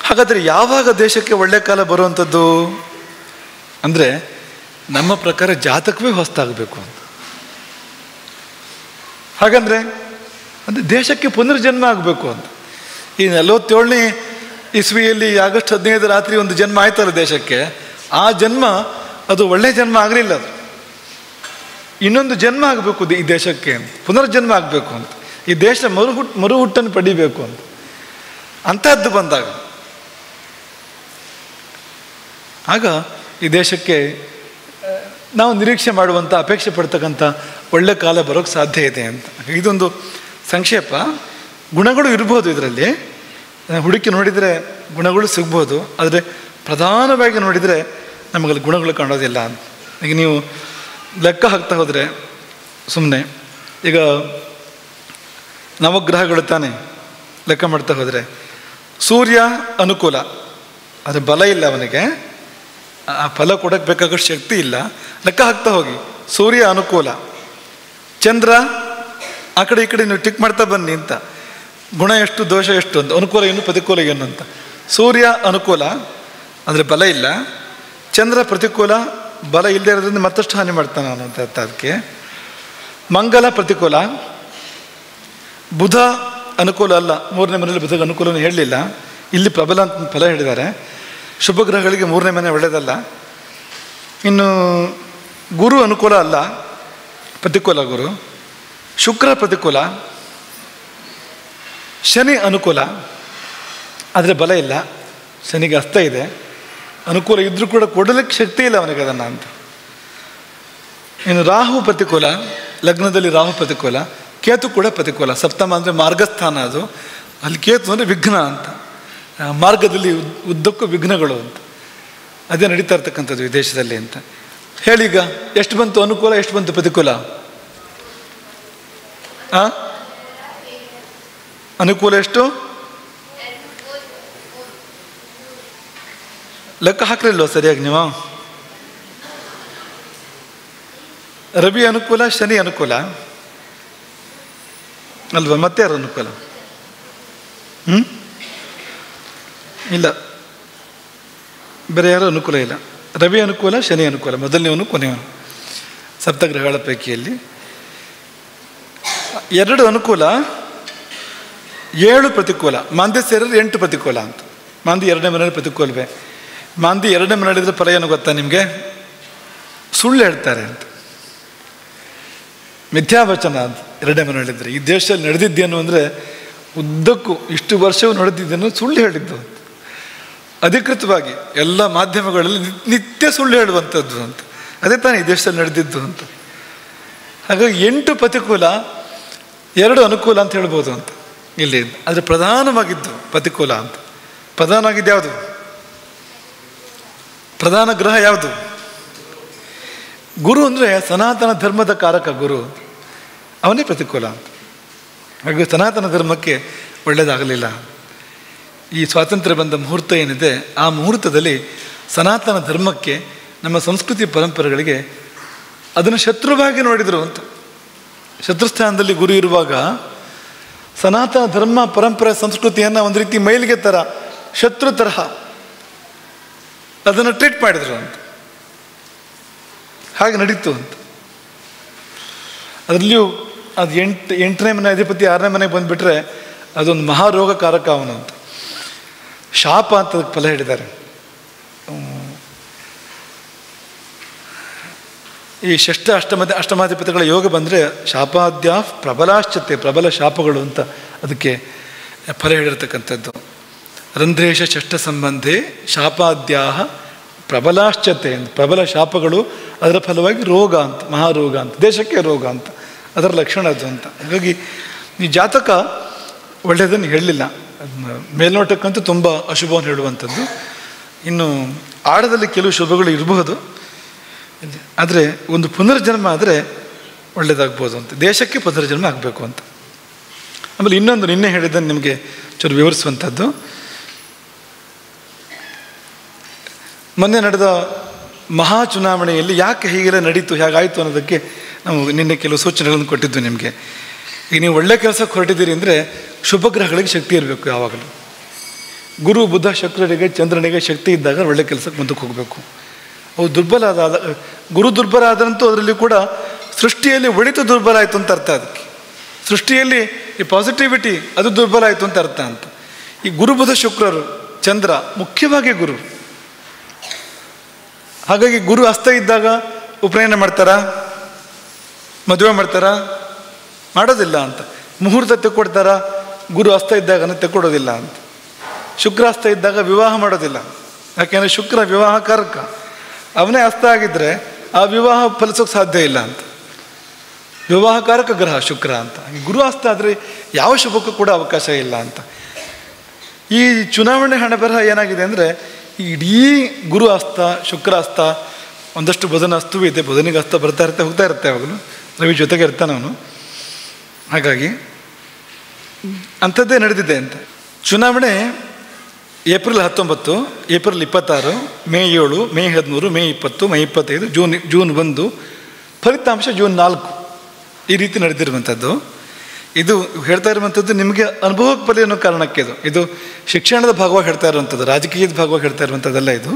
ಹಾಗಾದರೆ ಯಾವಾಗ ದೇಶಕ್ಕೆ ಒಳ್ಳೆ ಕಾಲ ಬರುವಂಥದ್ದು ಅಂದರೆ, ನಮ್ಮ ಪ್ರಕಾರ ಜಾತಕವೇ ಹೊಸ್ತಾಗಬೇಕು ಅಂತ. ಹಾಗಂದರೆ ಅಂದರೆ ದೇಶಕ್ಕೆ ಪುನರ್ಜನ್ಮ ಆಗಬೇಕು ಅಂತ. ಈ 47ನೇ ಇಸ್ವಿಯಲ್ಲಿ ಆಗಸ್ಟ್ 15 ರಾತ್ರಿ ಒಂದು ಜನ್ಮ ಆಯ್ತಲ್ಲ ದೇಶಕ್ಕೆ, ಆ ಜನ್ಮ ಅದು ಒಳ್ಳೆಯ ಜನ್ಮ ಆಗಲಿಲ್ಲ, ಅದು ಇನ್ನೊಂದು ಜನ್ಮ ಆಗಬೇಕು ಈ ದೇಶಕ್ಕೆ, ಪುನರ್ಜನ್ಮ ಆಗಬೇಕು ಅಂತ. ಈ ದೇಶ ಮರುಹುಟ್ಟನ್ನು ಪಡಿಬೇಕು ಅಂತ. ಅಂಥದ್ದು ಬಂದಾಗ ಆಗ ಈ ದೇಶಕ್ಕೆ ನಾವು ನಿರೀಕ್ಷೆ ಮಾಡುವಂಥ, ಅಪೇಕ್ಷೆ ಪಡ್ತಕ್ಕಂಥ ಒಳ್ಳೆ ಕಾಲ ಬರೋಕ್ಕೆ ಸಾಧ್ಯ ಇದೆ ಅಂತ. ಇದೊಂದು ಸಂಕ್ಷೇಪ. ಗುಣಗಳು ಇರ್ಬೋದು ಇದರಲ್ಲಿ, ಹುಡುಕಿ ನೋಡಿದರೆ ಗುಣಗಳು ಸಿಗ್ಬೋದು, ಆದರೆ ಪ್ರಧಾನವಾಗಿ ನೋಡಿದರೆ ನಮಗಲ್ಲಿ ಗುಣಗಳು ಕಾಣೋದಿಲ್ಲ ಅಂತ. ಈಗ ನೀವು ಲೆಕ್ಕ ಹಾಕ್ತಾ ಹೋದರೆ ಸುಮ್ಮನೆ, ಈಗ ನವಗ್ರಹಗಳು ತಾನೇ ಲೆಕ್ಕ ಮಾಡ್ತಾ ಹೋದರೆ, ಸೂರ್ಯ ಅನುಕೂಲ, ಆದರೆ ಬಲ ಇಲ್ಲ ಅವನಿಗೆ, ಆ ಫಲ ಕೊಡೋಕ್ಕೆ ಬೇಕಾಗಷ್ಟು ಶಕ್ತಿ ಇಲ್ಲ. ಲೆಕ್ಕ ಹಾಕ್ತಾ ಹೋಗಿ, ಸೂರ್ಯ ಅನುಕೂಲ, ಚಂದ್ರ ಆ ಕಡೆ ಈ ಕಡೆ ನೀವು ಟಿಕ್ ಮಾಡ್ತಾ ಬನ್ನಿ ಅಂತ, ಗುಣ ಎಷ್ಟು ದೋಷ ಎಷ್ಟು ಅಂತ, ಅನುಕೂಲ ಏನು ಪ್ರತಿಕೂಲ ಏನು ಅಂತ. ಸೂರ್ಯ ಅನುಕೂಲ ಅಂದರೆ ಬಲ ಇಲ್ಲ, ಚಂದ್ರ ಪ್ರತಿಕೂಲ, ಬಲ ಇಲ್ಲದೆ ಇರೋದ್ರಿಂದ ಮತ್ತಷ್ಟು ಹಾನಿ ಮಾಡ್ತಾನೆ ಅವನು ಅಂತ ಅರ್ಥ. ಅದಕ್ಕೆ ಮಂಗಲ ಪ್ರತಿಕೂಲ, ಬುಧ ಅನುಕೂಲ ಅಲ್ಲ, 3ನೇ ಮನೆಯಲ್ಲಿ ಬುಧಗೆ ಅನುಕೂಲವನ್ನು ಹೇಳಲಿಲ್ಲ, ಇಲ್ಲಿ ಪ್ರಬಲ ಅಂತ ಫಲ ಹೇಳಿದ್ದಾರೆ. ಶುಭ ಗ್ರಹಗಳಿಗೆ 3ನೇ ಮನೆ ಒಳ್ಳೆಯದಲ್ಲ. ಇನ್ನು ಗುರು ಅನುಕೂಲ ಅಲ್ಲ, ಪ್ರತಿಕೂಲ ಗುರು. ಶುಕ್ರ ಪ್ರತಿಕೂಲ, ಶನಿ ಅನುಕೂಲ, ಆದರೆ ಬಲ ಇಲ್ಲ. ಶನಿಗೆ ಹಸ್ತ ಇದೆ, ಅನುಕೂಲ ಇದ್ದರೂ ಕೂಡ ಕೊಡಲಿಕ್ಕೆ ಶಕ್ತಿ ಇಲ್ಲ ಅವನಿಗೆ ಅದನ್ನು ಅಂತ. ಇನ್ನು ರಾಹು ಪ್ರತಿಕೂಲ, ಲಗ್ನದಲ್ಲಿ ರಾಹು ಪ್ರತಿಕೂಲ, ಕೇತು ಕೂಡ ಪ್ರತಿಕೂಲ. ಸಪ್ತಮ ಅಂದರೆ ಮಾರ್ಗಸ್ಥಾನ, ಅದು ಅಲ್ಲಿ ಕೇತು ಅಂದರೆ ವಿಘ್ನ ಅಂತ, ಮಾರ್ಗದಲ್ಲಿ ಉದ್ದಕ್ಕೂ ವಿಘ್ನಗಳು ಅಂತ. ಅದೇ ನಡೀತಾ ಇರ್ತಕ್ಕಂಥದ್ದು ವಿದೇಶದಲ್ಲಿ ಅಂತ. ಹೇಳೀಗ ಎಷ್ಟು ಬಂತು ಅನುಕೂಲ, ಎಷ್ಟು ಬಂತು ಪ್ರತಿಕೂಲ? ಅನುಕೂಲ ಎಷ್ಟು? ಲೆಕ್ಕ ಹಾಕ್ಲಿಲ್ವ ಸರಿಯಾಗಿ ನೀವು? ರವಿ ಅನುಕೂಲ, ಶನಿ ಅನುಕೂಲ ಅಲ್ವಾ? ಮತ್ತೆ ಯಾರು ಅನುಕೂಲ? ಇಲ್ಲ, ಬೇರೆ ಯಾರು ಅನುಕೂಲ ಇಲ್ಲ. ರವಿ ಅನುಕೂಲ, ಶನಿ ಅನುಕೂಲ, ಮೊದಲನೇವನು ಕೊನೆಯವನು ಸಪ್ತಗ್ರಹಗಳ ಪೈಕಿಯಲ್ಲಿ. 2 ಅನುಕೂಲ, 7 ಪ್ರತಿಕೂಲ. ಮಾಂದಿ ಸೇರಿದ್ರೆ 8 ಪ್ರತಿಕೂಲ ಅಂತ. ಮಾಂದಿ 2ನೇ ಮನೆಯಲ್ಲಿ ಪ್ರತಿಕೂಲವೇ. ಮಾಂದಿ 2ನೇ ಮನೆಯಲ್ಲಿದ್ರೆ ಫಲ ಏನು ಗೊತ್ತಾ ನಿಮಗೆ? ಸುಳ್ಳು ಹೇಳ್ತಾರೆ ಅಂತ, ಮಿಥ್ಯಾವಚನ ಅಂತ 2ನೇ ಮನೆಯಲ್ಲಿದ್ದರೆ. ಈ ದೇಶದಲ್ಲಿ ನಡೆದಿದ್ದೇನು ಅಂದರೆ ಉದ್ದಕ್ಕೂ ಇಷ್ಟು ವರ್ಷವೂ ನಡೆದಿದ್ದೇನು ಸುಳ್ಳು ಹೇಳಿದ್ದು ಅಂತ, ಅಧಿಕೃತವಾಗಿ ಎಲ್ಲ ಮಾಧ್ಯಮಗಳಲ್ಲಿ ನಿತ್ಯ ಸುಳ್ಳು ಹೇಳುವಂಥದ್ದು ಅಂತ. ಅದೇ ತಾನೇ ಈ ದೇಶದಲ್ಲಿ ನಡೆದಿದ್ದು ಅಂತ. ಹಾಗಾಗಿ 8 ಪ್ರತಿಕೂಲ, 2 ಅನುಕೂಲ ಅಂತ ಹೇಳ್ಬೋದು ಅಂತ ಇಲ್ಲಿ. ಆದರೆ ಪ್ರಧಾನವಾಗಿದ್ದು ಪ್ರತಿಕೂಲ ಅಂತ. ಪ್ರಧಾನವಾಗಿದ್ದು ಯಾವುದು? ಪ್ರಧಾನ ಗ್ರಹ ಯಾವುದು? ಗುರು ಅಂದರೆ ಸನಾತನ ಧರ್ಮದ ಕಾರಕ ಗುರು, ಅವನೇ ಪ್ರತಿಕೂಲ ಅಂತ. ಹಾಗೆ ಸನಾತನ ಧರ್ಮಕ್ಕೆ ಒಳ್ಳೆಯದಾಗಲಿಲ್ಲ. ಈ ಸ್ವಾತಂತ್ರ್ಯ ಬಂದ ಮುಹೂರ್ತ ಏನಿದೆ, ಆ ಮುಹೂರ್ತದಲ್ಲಿ ಸನಾತನ ಧರ್ಮಕ್ಕೆ, ನಮ್ಮ ಸಂಸ್ಕೃತಿ ಪರಂಪರೆಗಳಿಗೆ ಅದನ್ನು ಶತ್ರುವಾಗಿ ನೋಡಿದರು ಅಂತ. ಶತ್ರುಸ್ಥಾನದಲ್ಲಿ ಗುರು ಇರುವಾಗ ಸನಾತನ ಧರ್ಮ ಪರಂಪರೆ ಸಂಸ್ಕೃತಿಯನ್ನು ಒಂದು ರೀತಿ ಮೈಲಿಗೆ ಥರ, ಶತ್ರು ತರಹ ಅದನ್ನು ಟ್ರೀಟ್ ಮಾಡಿದರು ಅಂತ. ಹಾಗೆ ನಡೀತು ಅಂತ. ಅದರಲ್ಲಿಯೂ ಅದು 8ನೇ ಮನೆ ಅಧಿಪತಿ 6ನೇ ಮನೆಗೆ ಬಂದುಬಿಟ್ರೆ ಅದೊಂದು ಮಹಾರೋಗಕಾರಕ ಅವನು ಅಂತ. ಶಾಪ ಅಂತ ಅದಕ್ಕೆ ಫಲ ಹೇಳಿದ್ದಾರೆ. ಈ ಅಷ್ಟಮಾಧಿಪತಿಗಳ ಯೋಗ ಬಂದರೆ ಶಾಪಾದ್ಯಾ ಪ್ರಬಲಾಶ್ಚತೆ, ಪ್ರಬಲ ಶಾಪಗಳು ಅಂತ ಅದಕ್ಕೆ ಫಲ ಹೇಳಿರ್ತಕ್ಕಂಥದ್ದು. ರಂಧ್ರೇಶ ಷಷ್ಠ ಸಂಬಂಧೆ ಶಾಪಾದ್ಯಾ ಪ್ರಬಲಾಶ್ಚತೆ ಅಂತ. ಪ್ರಬಲ ಶಾಪಗಳು, ಅದರ ಫಲವಾಗಿ ರೋಗ ಅಂತ, ಮಹಾರೋಗ ಅಂತ, ದೇಶಕ್ಕೆ ರೋಗ ಅಂತ, ಅದರ ಲಕ್ಷಣ ಅದು ಅಂತ. ಹಾಗಾಗಿ ಈ ಜಾತಕ ಒಳ್ಳೆಯದನ್ನು ಹೇಳಲಿಲ್ಲ. ಮೇಲ್ನೋಟಕ್ಕಂತೂ ತುಂಬ ಅಶುಭವನ್ನು ಹೇಳುವಂಥದ್ದು. ಇನ್ನು ಆಳದಲ್ಲಿ ಕೆಲವು ಶುಭಗಳು ಇರಬಹುದು, ಆದರೆ ಒಂದು ಪುನರ್ಜನ್ಮ ಆದರೆ ಒಳ್ಳೆಯದಾಗ್ಬೋದು ಅಂತ. ದೇಶಕ್ಕೆ ಪುನರ್ಜನ್ಮ ಆಗಬೇಕು ಅಂತ. ಆಮೇಲೆ ಇನ್ನೊಂದು ನಿನ್ನೆ ಹೇಳಿದ್ದನ್ನು ನಿಮಗೆ ಚೂರು ವಿವರಿಸುವಂಥದ್ದು. ಮೊನ್ನೆ ನಡೆದ ಮಹಾ ಚುನಾವಣೆಯಲ್ಲಿ ಯಾಕೆ ಹೀಗೆಲ್ಲ ನಡೀತು, ಹೇಗಾಯಿತು ಅನ್ನೋದಕ್ಕೆ ನಾವು ನಿನ್ನೆ ಕೆಲವು ಸೂಚನೆಗಳನ್ನು ಕೊಟ್ಟಿದ್ದು ನಿಮಗೆ. ಈಗ ನೀವು ಒಳ್ಳೆ ಕೆಲಸಕ್ಕೆ ಹೊರಟಿದ್ದೀರಿ ಅಂದರೆ ಶುಭ ಗ್ರಹಗಳಿಗೆ ಶಕ್ತಿ ಇರಬೇಕು ಯಾವಾಗಲೂ. ಗುರು ಬುಧ ಶುಕ್ರರಿಗೆ ಚಂದ್ರನಿಗೆ ಶಕ್ತಿ ಇದ್ದಾಗ ಒಳ್ಳೆ ಕೆಲಸಕ್ಕೆ ಮುಂದಕ್ಕೆ ಹೋಗಬೇಕು. ಅವು ದುರ್ಬಲ ಗುರು ದುರ್ಬಲ ಆದಂತೂ ಅದರಲ್ಲಿ ಕೂಡ ಸೃಷ್ಟಿಯಲ್ಲಿ ಒಳಿತು ದುರ್ಬಲ ಆಯಿತು ಅಂತ ಅರ್ಥ. ಅದಕ್ಕೆ ಸೃಷ್ಟಿಯಲ್ಲಿ ಈ ಪಾಸಿಟಿವಿಟಿ ಅದು ದುರ್ಬಲ ಆಯಿತು ಅಂತ ಅರ್ಥ ಅಂತ. ಈ ಗುರು ಬುಧ ಶುಕ್ರರು ಚಂದ್ರ ಮುಖ್ಯವಾಗಿ ಗುರು. ಹಾಗಾಗಿ ಗುರು ಹಸ್ತ ಇದ್ದಾಗ ಉಪನಯನ ಮಾಡ್ತಾರಾ, ಮದುವೆ ಮಾಡ್ತಾರಾ? ಮಾಡೋದಿಲ್ಲ ಅಂತ. ಮುಹೂರ್ತ ತೆಕ್ಕೊಡ್ತಾರ? ಗುರು ಹಸ್ತ ಇದ್ದಾಗ ತೆಕ್ಕೊಡೋದಿಲ್ಲ ಅಂತ. ಶುಕ್ರ ಹಸ್ತ ಇದ್ದಾಗ ವಿವಾಹ ಮಾಡೋದಿಲ್ಲ, ಯಾಕೆಂದರೆ ಶುಕ್ರ ವಿವಾಹಕಾರಕ. ಅವನೇ ಹಸ್ತ ಆಗಿದ್ದರೆ ಆ ವಿವಾಹ ಫಲಿಸೋಕೆ ಸಾಧ್ಯ ಇಲ್ಲ ಅಂತ. ವಿವಾಹಕಾರಕ ಗ್ರಹ ಶುಕ್ರ ಅಂತ. ಗುರು ಹಸ್ತ ಆದರೆ ಯಾವ ಶುಭಕ್ಕೂ ಕೂಡ ಅವಕಾಶ ಇಲ್ಲ ಅಂತ. ಈ ಚುನಾವಣೆ ಹಣ ಬರಹ ಏನಾಗಿದೆ ಅಂದರೆ ಇಡೀ ಗುರು ಹಸ್ತ, ಶುಕ್ರ ಹಸ್ತ, ಒಂದಷ್ಟು ಬುಧನ ಹಸ್ತವೂ ಇದೆ. ಬುಧನಿಗೆ ಹಸ್ತ ಬರ್ತಾ ಇರುತ್ತೆ, ಹೋಗ್ತಾ ಇರುತ್ತೆ ಯಾವಾಗಲೂ. ರವಿ ಜೊತೆಗೆ ಇರ್ತಾನೆ ಅವನು. ಹಾಗಾಗಿ ಅಂಥದ್ದೇ ನಡೆದಿದೆ ಅಂತ. ಚುನಾವಣೆ April 19, April 26, May 7, May 13, May 20, May 25, June 1, ಫಲಿತಾಂಶ ಜೂನ್ 4. ಈ ರೀತಿ ನಡೆದಿರುವಂಥದ್ದು. ಇದು ಹೇಳ್ತಾ ಇರುವಂಥದ್ದು ನಿಮಗೆ ಅನುಭವಕ್ಕೆ ಬರಲಿ ಅನ್ನೋ ಕಾರಣಕ್ಕೆ. ಇದು ಶಿಕ್ಷಣದ ಭಾಗವಾಗಿ ಹೇಳ್ತಾ ಇರುವಂಥದ್ದು, ರಾಜಕೀಯದ ಭಾಗವಾಗಿ ಹೇಳ್ತಾ ಇರುವಂಥದ್ದಲ್ಲ ಇದು.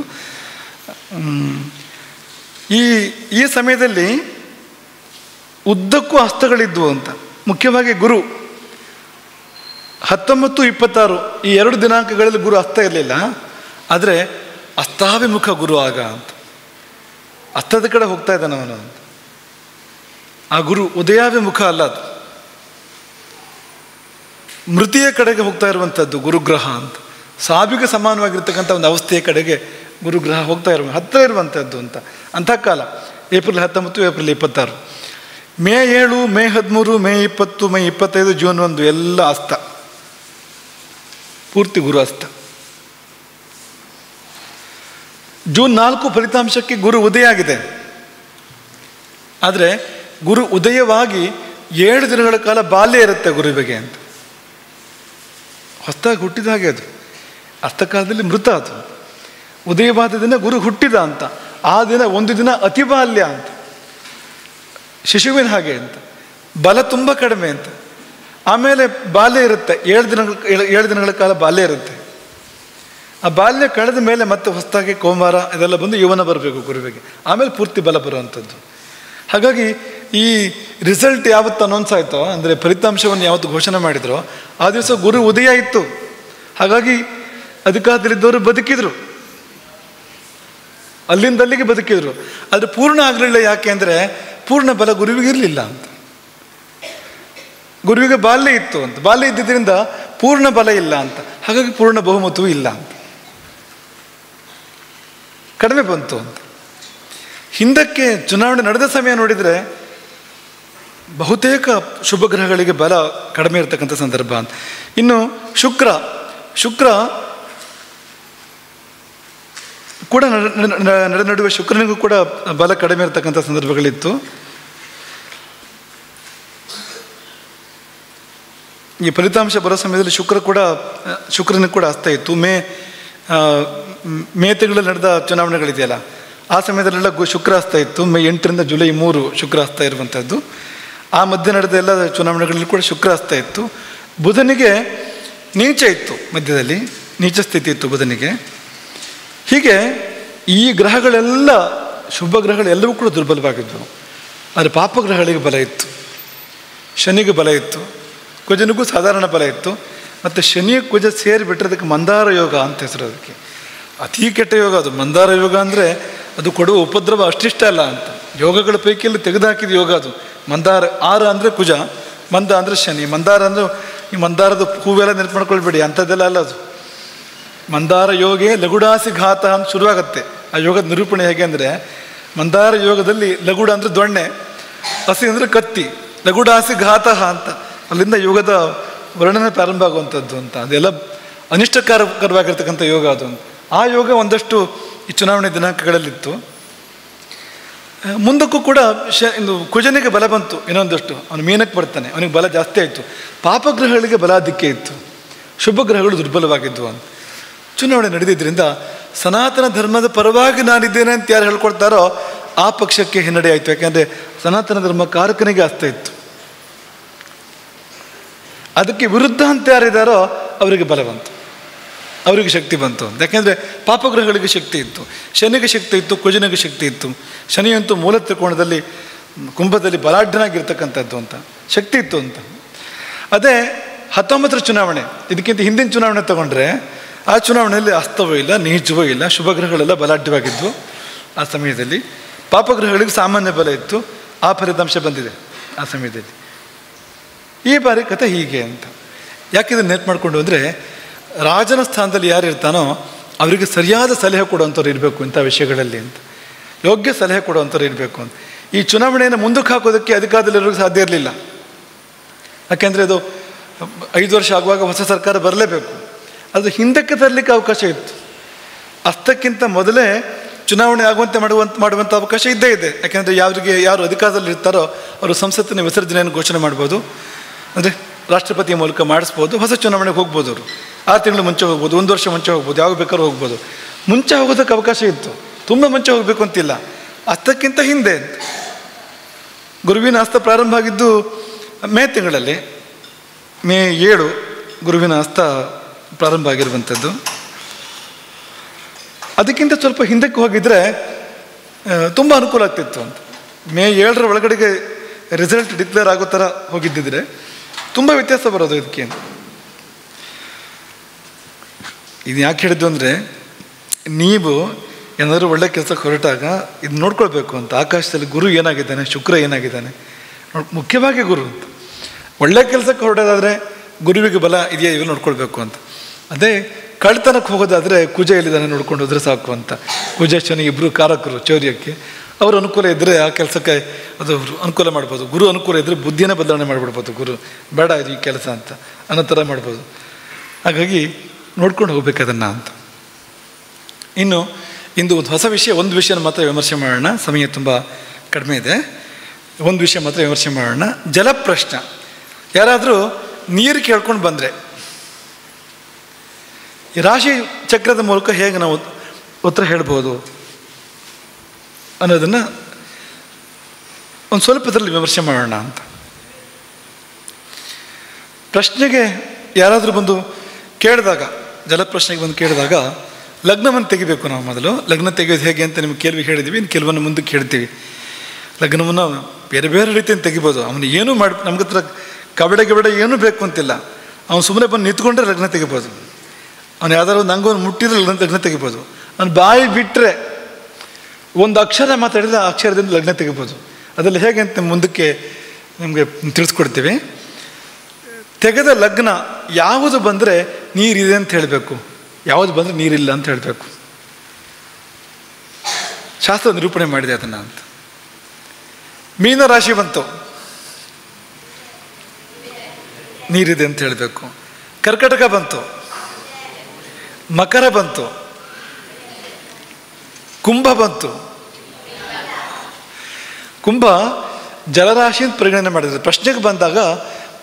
ಈ ಸಮಯದಲ್ಲಿ ಉದ್ದಕ್ಕೂ ಹಸ್ತಗಳಿದ್ವು ಅಂತ. ಮುಖ್ಯವಾಗಿ ಗುರು 19, 26 ಈ 2 ದಿನಾಂಕಗಳಲ್ಲಿ ಗುರು ಹಸ್ತ ಇರಲಿಲ್ಲ. ಆದರೆ ಅಸ್ತಾಭಿಮುಖ ಗುರು ಆಗ ಅಂತ. ಅಸ್ತದ ಕಡೆ ಹೋಗ್ತಾ ಇದ್ದಾನೆ ಅವನು ಅಂತ. ಆ ಗುರು ಉದಯಾಭಿಮುಖ ಅಲ್ಲ, ಅದು ಮೃತಿಯ ಕಡೆಗೆ ಹೋಗ್ತಾ ಇರುವಂಥದ್ದು ಗುರುಗ್ರಹ ಅಂತ. ಸಾವಿಗೆ ಸಮಾನವಾಗಿರ್ತಕ್ಕಂಥ ಒಂದು ಅವಸ್ಥೆಯ ಕಡೆಗೆ ಗುರುಗ್ರಹ ಹೋಗ್ತಾ ಹತ್ತಿರ ಇರುವಂಥದ್ದು ಅಂತ. ಅಂಥ ಕಾಲ April 19, April 26, May 7, May 13, May 20, May 25, June 1 ಎಲ್ಲ ಅಸ್ತ, ಪೂರ್ತಿ ಗುರು ಅಸ್ತ. ಜೂನ್ 4 ಫಲಿತಾಂಶಕ್ಕೆ ಗುರು ಉದಯ ಆಗಿದೆ. ಆದರೆ ಗುರು ಉದಯವಾಗಿ 7 ದಿನಗಳ ಕಾಲ ಬಾಲ್ಯ ಇರುತ್ತೆ ಗುರುವಿಗೆ ಅಂತ. ಹೊಸದಾಗಿ ಹುಟ್ಟಿದ ಹಾಗೆ ಅದು. ಅಸ್ತಕಾಲದಲ್ಲಿ ಮೃತ ಅದು. ಉದಯವಾದ ದಿನ ಗುರು ಹುಟ್ಟಿದ ಅಂತ. ಆ ದಿನ ಒಂದು ದಿನ ಅತಿ ಬಾಲ್ಯ ಅಂತ, ಶಿಶುವಿನ ಹಾಗೆ ಅಂತ. ಬಲ ತುಂಬ ಕಡಿಮೆ ಅಂತ. ಆಮೇಲೆ ಬಾಲ್ಯ ಇರುತ್ತೆ, 7 ದಿನಗಳ ಕಾಲ ಬಾಲ್ಯ ಇರುತ್ತೆ. ಆ ಬಾಲ್ಯ ಕಳೆದ ಮೇಲೆ ಮತ್ತೆ ಹೊಸದಾಗಿ ಕೋಮಾರ ಇದೆಲ್ಲ ಬಂದು ಯೌವನ ಬರಬೇಕು ಗುರುವಿಗೆ. ಆಮೇಲೆ ಪೂರ್ತಿ ಬಲ ಬರುವಂಥದ್ದು. ಹಾಗಾಗಿ ಈ ರಿಸಲ್ಟ್ ಯಾವತ್ತು ಅನೌನ್ಸ್ ಆಯಿತೋ, ಅಂದರೆ ಫಲಿತಾಂಶವನ್ನು ಯಾವತ್ತು ಘೋಷಣೆ ಮಾಡಿದ್ರೋ ಆ ದಿವಸ ಗುರು ಉದಯ ಇತ್ತು. ಹಾಗಾಗಿ ಅಧಿಕಾರದಲ್ಲಿದ್ದವರು ಬದುಕಿದ್ರು, ಅಲ್ಲಿಂದಲ್ಲಿಗೆ ಬದುಕಿದ್ರು. ಆದರೆ ಪೂರ್ಣ ಆಗಲಿಲ್ಲ. ಯಾಕೆ ಅಂದರೆ ಪೂರ್ಣ ಬಲ ಗುರುವಿಗೆ ಇರಲಿಲ್ಲ ಅಂತ. ಗುರುವಿಗೆ ಬಾಲ್ಯ ಇತ್ತು ಅಂತ. ಬಾಲ್ಯ ಇದ್ದಿದ್ದರಿಂದ ಪೂರ್ಣ ಬಲ ಇಲ್ಲ ಅಂತ. ಹಾಗಾಗಿ ಪೂರ್ಣ ಬಹುಮತವೂ ಇಲ್ಲ ಅಂತ, ಕಡಿಮೆ ಬಂತು ಅಂತ. ಹಿಂದಕ್ಕೆ ಚುನಾವಣೆ ನಡೆದ ಸಮಯ ನೋಡಿದರೆ ಬಹುತೇಕ ಶುಭ ಗ್ರಹಗಳಿಗೆ ಬಲ ಕಡಿಮೆ ಇರತಕ್ಕಂಥ ಸಂದರ್ಭ ಅಂತ. ಇನ್ನು ಶುಕ್ರ ಕೂಡ ನಡುವೆ ಶುಕ್ರನಿಗೂ ಕೂಡ ಬಲ ಕಡಿಮೆ ಇರತಕ್ಕಂಥ ಸಂದರ್ಭಗಳಿತ್ತು. ಈ ಫಲಿತಾಂಶ ಬರೋ ಸಮಯದಲ್ಲಿ ಶುಕ್ರನಿಗೆ ಕೂಡ ಅಸ್ತ ಇತ್ತು. ಮೇ ತಿಂಗಳಲ್ಲಿ ನಡೆದ ಚುನಾವಣೆಗಳಿದೆಯಲ್ಲ, ಆ ಸಮಯದಲ್ಲೆಲ್ಲ ಶುಕ್ರ ಅಸ್ತ ಇತ್ತು. ಮೇ 8ರಿಂದ ಜುಲೈ 3 ಶುಕ್ರ ಅಸ್ತ ಇರುವಂಥದ್ದು. ಆ ಮಧ್ಯೆ ನಡೆದ ಎಲ್ಲ ಚುನಾವಣೆಗಳಲ್ಲಿ ಕೂಡ ಶುಕ್ರ ಅಸ್ತ ಇತ್ತು. ಬುಧನಿಗೆ ನೀಚ ಇತ್ತು, ಮಧ್ಯದಲ್ಲಿ ನೀಚ ಸ್ಥಿತಿ ಇತ್ತು ಬುಧನಿಗೆ. ಹೀಗೆ ಈ ಗ್ರಹಗಳೆಲ್ಲ, ಶುಭ ಗ್ರಹಗಳೆಲ್ಲವೂ ಕೂಡ ದುರ್ಬಲವಾಗಿದ್ದವು. ಆದರೆ ಪಾಪಗ್ರಹಗಳಿಗೆ ಬಲ ಇತ್ತು. ಶನಿಗೆ ಬಲ ಇತ್ತು, ಕುಜನಿಗೂ ಸಾಧಾರಣ ಬಲ ಇತ್ತು. ಮತ್ತು ಶನಿ ಕುಜ ಸೇರಿ ಬಿಟ್ಟಿರೋದಕ್ಕೆ ಮಂದಾರ ಯೋಗ ಅಂತ ಹೆಸರು. ಅದಕ್ಕೆ ಅತೀ ಕೆಟ್ಟ ಯೋಗ ಅದು. ಮಂದಾರ ಯೋಗ ಅಂದರೆ ಅದು ಕೊಡುವ ಉಪದ್ರವ ಅಷ್ಟಿಷ್ಟ ಅಲ್ಲ ಅಂತ. ಯೋಗಗಳ ಪೈಕಿಯಲ್ಲಿ ತೆಗೆದುಹಾಕಿದ ಯೋಗ ಅದು. ಮಂದಾರ, ಆರ ಅಂದರೆ ಕುಜ, ಮಂದ ಅಂದರೆ ಶನಿ. ಮಂದಾರ ಅಂದರೆ ಈ ಮಂದಾರದ ಹೂವೆಲ್ಲ ನೆನಪು ಮಾಡ್ಕೊಳ್ಬೇಡಿ, ಅಂಥದ್ದೆಲ್ಲ ಅಲ್ಲ ಅದು. ಮಂದಾರ ಯೋಗೇ ಲಗುಡಾಸಿ ಘಾತ ಅಂತ ಶುರುವಾಗತ್ತೆ. ಆ ಯೋಗದ ನಿರೂಪಣೆ ಹೇಗೆ ಅಂದರೆ, ಮಂದಾರ ಯೋಗದಲ್ಲಿ ಲಗುಡ ಅಂದರೆ ದೊಣ್ಣೆ, ಹಸಿ ಅಂದರೆ ಕತ್ತಿ, ಲಗುಡಾಸಿ ಘಾತ ಅಂತ ಅಲ್ಲಿಂದ ಯೋಗದ ವರ್ಣನೆ ಪ್ರಾರಂಭ ಆಗುವಂಥದ್ದು ಅಂತ. ಅದೆಲ್ಲ ಅನಿಷ್ಟಕರವಾಗಿರ್ತಕ್ಕಂಥ ಯೋಗ ಅದು. ಆ ಯೋಗ ಒಂದಷ್ಟು ಈ ಚುನಾವಣೆ ದಿನಾಂಕಗಳಲ್ಲಿತ್ತು. ಮುಂದಕ್ಕೂ ಕೂಡ ಕುಜನಿಗೆ ಬಲ ಬಂತು ಇನ್ನೊಂದಷ್ಟು. ಅವನು ಮೀನಕ್ಕೆ ಬರ್ತಾನೆ, ಅವನಿಗೆ ಬಲ ಜಾಸ್ತಿ ಆಯಿತು. ಪಾಪಗ್ರಹಗಳಿಗೆ ಬಲಾಧಿಕ್ಯ ಇತ್ತು, ಶುಭ ಗ್ರಹಗಳು ದುರ್ಬಲವಾಗಿದ್ದವು ಅಂತ. ಚುನಾವಣೆ ನಡೆದಿದ್ದರಿಂದ ಸನಾತನ ಧರ್ಮದ ಪರವಾಗಿ ನಾನಿದ್ದೇನೆ ಅಂತ ಯಾರು ಹೇಳ್ಕೊಳ್ತಾರೋ ಆ ಪಕ್ಷಕ್ಕೆ ಹಿನ್ನಡೆ ಆಯಿತು. ಯಾಕೆಂದರೆ ಸನಾತನ ಧರ್ಮ ಕಾರಕನಿಗೆ ಅಸ್ತ ಇತ್ತು. ಅದಕ್ಕೆ ವಿರುದ್ಧ ಅಂತ ಯಾರಿದ್ದಾರೋ ಅವರಿಗೆ ಬಲ ಬಂತು, ಅವರಿಗೆ ಶಕ್ತಿ ಬಂತು ಅಂತ. ಯಾಕೆಂದರೆ ಪಾಪಗ್ರಹಗಳಿಗೆ ಶಕ್ತಿ ಇತ್ತು, ಶನಿಗೆ ಶಕ್ತಿ ಇತ್ತು, ಕುಜನಿಗೆ ಶಕ್ತಿ ಇತ್ತು. ಶನಿಯಂತೂ ಮೂಲ ತ್ರಿಕೋಣದಲ್ಲಿ ಕುಂಭದಲ್ಲಿ ಬಲಾಢ್ಯನಾಗಿರ್ತಕ್ಕಂಥದ್ದು ಅಂತ, ಶಕ್ತಿ ಇತ್ತು ಅಂತ. ಅದೇ 19ರ ಚುನಾವಣೆ, ಇದಕ್ಕಿಂತ ಹಿಂದಿನ ಚುನಾವಣೆ ತಗೊಂಡ್ರೆ ಆ ಚುನಾವಣೆಯಲ್ಲಿ ಅಸ್ತವೂ ಇಲ್ಲ, ನೀಚವೂ ಇಲ್ಲ, ಶುಭ ಗ್ರಹಗಳೆಲ್ಲ ಬಲಾಢ್ಯವಾಗಿದ್ವು. ಆ ಸಮಯದಲ್ಲಿ ಪಾಪಗ್ರಹಗಳಿಗೆ ಸಾಮಾನ್ಯ ಬಲ ಇತ್ತು. ಆ ಫಲಿತಾಂಶ ಬಂದಿದೆ ಆ ಸಮಯದಲ್ಲಿ. ಈ ಬಾರಿ ಕಥೆ ಹೀಗೆ ಅಂತ. ಯಾಕಿದನ್ನು ನೆನಪು ಮಾಡಿಕೊಂಡು ಅಂದರೆ, ರಾಜನ ಸ್ಥಾನದಲ್ಲಿ ಯಾರು ಇರ್ತಾನೋ ಅವರಿಗೆ ಸರಿಯಾದ ಸಲಹೆ ಕೊಡುವಂಥವ್ರು ಇರಬೇಕು ಇಂಥ ವಿಷಯಗಳಲ್ಲಿ ಅಂತ, ಯೋಗ್ಯ ಸಲಹೆ ಕೊಡುವಂಥವ್ರು ಇರಬೇಕು ಅಂತ. ಈ ಚುನಾವಣೆಯನ್ನು ಮುಂದಕ್ಕೆ ಹಾಕೋದಕ್ಕೆ ಅಧಿಕಾರದಲ್ಲಿರೋರಿಗೆ ಸಾಧ್ಯ ಇರಲಿಲ್ಲ. ಯಾಕೆಂದರೆ ಅದು 5 ವರ್ಷ ಆಗುವಾಗ ಹೊಸ ಸರ್ಕಾರ ಬರಲೇಬೇಕು. ಅದು ಹಿಂದಕ್ಕೆ ತರಲಿಕ್ಕೆ ಅವಕಾಶ ಇತ್ತು. ಅಸ್ತಕ್ಕಿಂತ ಮೊದಲೇ ಚುನಾವಣೆ ಆಗುವಂತೆ ಮಾಡುವಂಥ ಅವಕಾಶ ಇದ್ದೇ ಇದೆ. ಯಾಕೆಂದರೆ ಯಾರು ಅಧಿಕಾರದಲ್ಲಿ ಇರ್ತಾರೋ ಅವರು ಸಂಸತ್ತಿನ ವಿಸರ್ಜನೆಯನ್ನು ಘೋಷಣೆ ಮಾಡ್ಬೋದು, ಅಂದರೆ ರಾಷ್ಟ್ರಪತಿಯ ಮೂಲಕ ಮಾಡಿಸ್ಬೋದು. ಹೊಸ ಚುನಾವಣೆಗೆ ಹೋಗ್ಬೋದು. ಅವರು 6 ತಿಂಗಳು ಮುಂಚೆ ಹೋಗ್ಬೋದು, 1 ವರ್ಷ ಮುಂಚೆ ಹೋಗ್ಬೋದು, ಯಾವಾಗ ಬೇಕಾದ್ರೂ ಹೋಗ್ಬೋದು. ಮುಂಚೆ ಹೋಗೋದಕ್ಕೆ ಅವಕಾಶ ಇತ್ತು, ತುಂಬ ಮುಂಚೆ ಹೋಗಬೇಕು ಅಂತಿಲ್ಲ. ಅಸ್ತಕ್ಕಿಂತ ಹಿಂದೆ ಗುರುವಿನ ಅಸ್ತ ಪ್ರಾರಂಭ ಆಗಿದ್ದು ಮೇ ತಿಂಗಳಲ್ಲಿ, ಮೇ 7 ಗುರುವಿನ ಅಸ್ತ ಪ್ರಾರಂಭ ಆಗಿರುವಂಥದ್ದು. ಅದಕ್ಕಿಂತ ಸ್ವಲ್ಪ ಹಿಂದಕ್ಕೆ ಹೋಗಿದ್ರೆ ತುಂಬ ಅನುಕೂಲ ಆಗ್ತಿತ್ತು ಅಂತ. ಮೇ 7ರ ಒಳಗಡೆಗೆ ರಿಸಲ್ಟ್ ಡಿಕ್ಲೇರ್ ಆಗೋ ಥರ ಹೋಗಿದ್ದಿದ್ರೆ ತುಂಬ ವ್ಯತ್ಯಾಸ ಬರೋದು ಇದಕ್ಕೆ. ಇದು ಯಾಕೆ ಹೇಳಿದ್ದು ಅಂದರೆ, ನೀವು ಏನಾದರೂ ಒಳ್ಳೆ ಕೆಲಸಕ್ಕೆ ಹೊರಟಾಗ ಇದು ನೋಡ್ಕೊಳ್ಬೇಕು ಅಂತ, ಆಕಾಶದಲ್ಲಿ ಗುರು ಏನಾಗಿದ್ದಾನೆ, ಶುಕ್ರ ಏನಾಗಿದ್ದಾನೆ, ಮುಖ್ಯವಾಗಿ ಗುರು ಅಂತ. ಒಳ್ಳೆ ಕೆಲಸಕ್ಕೆ ಹೊರಡೋದಾದರೆ ಗುರುವಿಗೆ ಬಲ ಇದೆಯಾ ಇವಾಗ ನೋಡ್ಕೊಳ್ಬೇಕು ಅಂತ. ಅದೇ ಕಳ್ತನಕ್ಕೆ ಹೋಗೋದಾದರೆ ಕುಜ ಎಲ್ಲಿದ್ದಾನೆ ನೋಡ್ಕೊಂಡು ಹೋದ್ರೆ ಸಾಕು ಅಂತ. ಕುಜ ಶನಿ ಇಬ್ಬರು ಕಾರಕರು ಚೌರ್ಯಕ್ಕೆ. ಅವರು ಅನುಕೂಲ ಇದ್ದರೆ ಆ ಕೆಲಸಕ್ಕೆ ಅದು ಅನುಕೂಲ ಮಾಡ್ಬೋದು. ಗುರು ಅನುಕೂಲ ಇದ್ದರೆ ಬುದ್ಧಿನೇ ಬದಲಾವಣೆ ಮಾಡಿಬಿಡ್ಬೋದು. ಗುರು ಬೇಡ ಇದು ಈ ಕೆಲಸ ಅಂತ ಅನ್ನೋ ಥರ ಮಾಡ್ಬೋದು. ಹಾಗಾಗಿ ನೋಡ್ಕೊಂಡು ಹೋಗ್ಬೇಕು ಅದನ್ನು ಅಂತ. ಇನ್ನು ಇಂದು ಒಂದು ಹೊಸ ವಿಷಯ, ಒಂದು ವಿಷಯನ ಮಾತ್ರ ವಿಮರ್ಶೆ ಮಾಡೋಣ, ಸಮಯ ತುಂಬ ಕಡಿಮೆ ಇದೆ. ಒಂದು ವಿಷಯ ಮಾತ್ರ ವಿಮರ್ಶೆ ಮಾಡೋಣ. ಜಲಪ್ರಶ್ನೆ. ಯಾರಾದರೂ ನೀರು ಕೇಳ್ಕೊಂಡು ಬಂದರೆ ಈ ರಾಶಿ ಚಕ್ರದ ಮೂಲಕ ಹೇಗೆ ನಾವು ಉತ್ತರ ಹೇಳ್ಬೋದು ಅನ್ನೋದನ್ನು ಒಂದು ಸ್ವಲ್ಪದಲ್ಲಿ ವಿಮರ್ಶೆ ಮಾಡೋಣ ಅಂತ. ಪ್ರಶ್ನೆಗೆ ಯಾರಾದರೂ ಬಂದು ಕೇಳಿದಾಗ, ಜಲಪ್ರಶ್ನೆಗೆ ಬಂದು ಕೇಳಿದಾಗ ಲಗ್ನವನ್ನು ತೆಗಿಬೇಕು. ನಾವು ಮೊದಲು ಲಗ್ನ ತೆಗೆಯೋದು ಹೇಗೆ ಅಂತ ನಿಮ್ಗೆ ಕೆಲವು ಹೇಳಿದ್ದೀವಿ, ಇನ್ನು ಕೆಲವನ್ನು ಮುಂದಕ್ಕೆ ಹೇಳ್ತೀವಿ. ಲಗ್ನವನ್ನು ಬೇರೆ ಬೇರೆ ರೀತಿಯಿಂದ ತೆಗಿಬೋದು. ಅವನು ಏನೂ ಮಾಡಿ ನಮ್ಗೆ ಹತ್ರ ಕಬಡೆ ಏನೂ ಬೇಕು ಅಂತಿಲ್ಲ. ಅವನು ಸುಮ್ಮನೆ ಬಂದು ನಿಂತ್ಕೊಂಡ್ರೆ ಲಗ್ನ ತೆಗಿಬೋದು. ಅವನು ಯಾವ್ದಾದ್ರು ನಂಗೊಂದು ಮುಟ್ಟಿದ್ರೆ ಲಗ್ನ ತೆಗಿಬೋದು. ಅವನು ಬಾಯಿ ಬಿಟ್ಟರೆ ಒಂದು ಅಕ್ಷರ ಮಾತಾಡಿದರೆ ಆ ಅಕ್ಷರದಿಂದ ಲಗ್ನ ತೆಗಿಬೋದು. ಅದರಲ್ಲಿ ಹೇಗೆ ಅಂತ ಮುಂದಕ್ಕೆ ನಿಮಗೆ ತಿಳಿಸ್ಕೊಡ್ತೀವಿ. ತೆಗೆದ ಲಗ್ನ ಯಾವುದು ಬಂದರೆ ನೀರಿದೆ ಅಂತ ಹೇಳಬೇಕು, ಯಾವುದು ಬಂದರೆ ನೀರಿಲ್ಲ ಅಂತ ಹೇಳಬೇಕು. ಶಾಸ್ತ್ರ ನಿರೂಪಣೆ ಮಾಡಿದೆ ಅದನ್ನು ಅಂತ. ಮೀನ ರಾಶಿ ಬಂತು, ನೀರಿದೆ ಅಂತ ಹೇಳಬೇಕು. ಕರ್ಕಟಕ ಬಂತು, ಮಕರ ಬಂತು, ಕುಂಭ ಬಂತು. ಕುಂಭ ಜಲರಾಶಿ ಅಂತ ಪರಿಗಣನೆ ಮಾಡಿದ್ದಾರೆ. ಪ್ರಶ್ನೆಗೆ ಬಂದಾಗ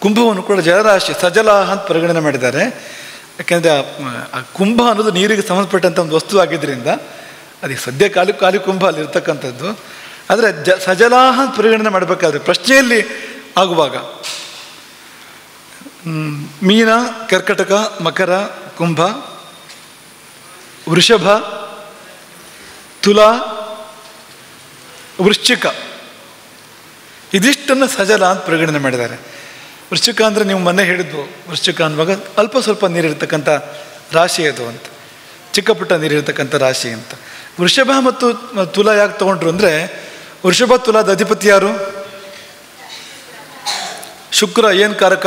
ಕುಂಭವನ್ನು ಕೂಡ ಜಲರಾಶಿ ಸಜಲಾಹ ಅಂತ ಪರಿಗಣನೆ ಮಾಡಿದ್ದಾರೆ. ಯಾಕೆಂದರೆ ಆ ಕುಂಭ ಅನ್ನೋದು ನೀರಿಗೆ ಸಂಬಂಧಪಟ್ಟಂಥ ಒಂದು ವಸ್ತು ಆಗಿದ್ದರಿಂದ ಅದಕ್ಕೆ ಸದ್ಯ ಖಾಲಿ ಕುಂಭ ಅಲ್ಲಿರ್ತಕ್ಕಂಥದ್ದು. ಆದರೆ ಸಜಲಾಹ ಅಂತ ಪರಿಗಣನೆ ಮಾಡಬೇಕಾದ್ರೆ ಪ್ರಶ್ನೆಯಲ್ಲಿ ಆಗುವಾಗ ಮೀನ, ಕರ್ಕಟಕ, ಮಕರ, ಕುಂಭ, ವೃಷಭ, ತುಲಾ, ವೃಶ್ಚಿಕ ಇದಿಷ್ಟನ್ನು ಸಜಲ ಅಂತ ಪರಿಗಣನೆ ಮಾಡಿದ್ದಾರೆ. ವೃಶ್ಚಿಕ ಅಂದರೆ ನೀವು ಮೊನ್ನೆ ಹೇಳಿದ್ವು, ವೃಶ್ಚಿಕ ಅನ್ನುವಾಗ ಅಲ್ಪ ಸ್ವಲ್ಪ ನೀರಿರ್ತಕ್ಕಂಥ ರಾಶಿ ಅದು ಅಂತ, ಚಿಕ್ಕ ಪುಟ್ಟ ನೀರಿರ್ತಕ್ಕಂಥ ರಾಶಿ ಅಂತ. ವೃಷಭ ಮತ್ತು ತುಲಾ ಯಾಕೆ ತೊಗೊಂಡ್ರು ಅಂದರೆ, ವೃಷಭ ತುಲಾದ ಅಧಿಪತಿ ಯಾರು? ಶುಕ್ರ. ಏನು ಕಾರಕ?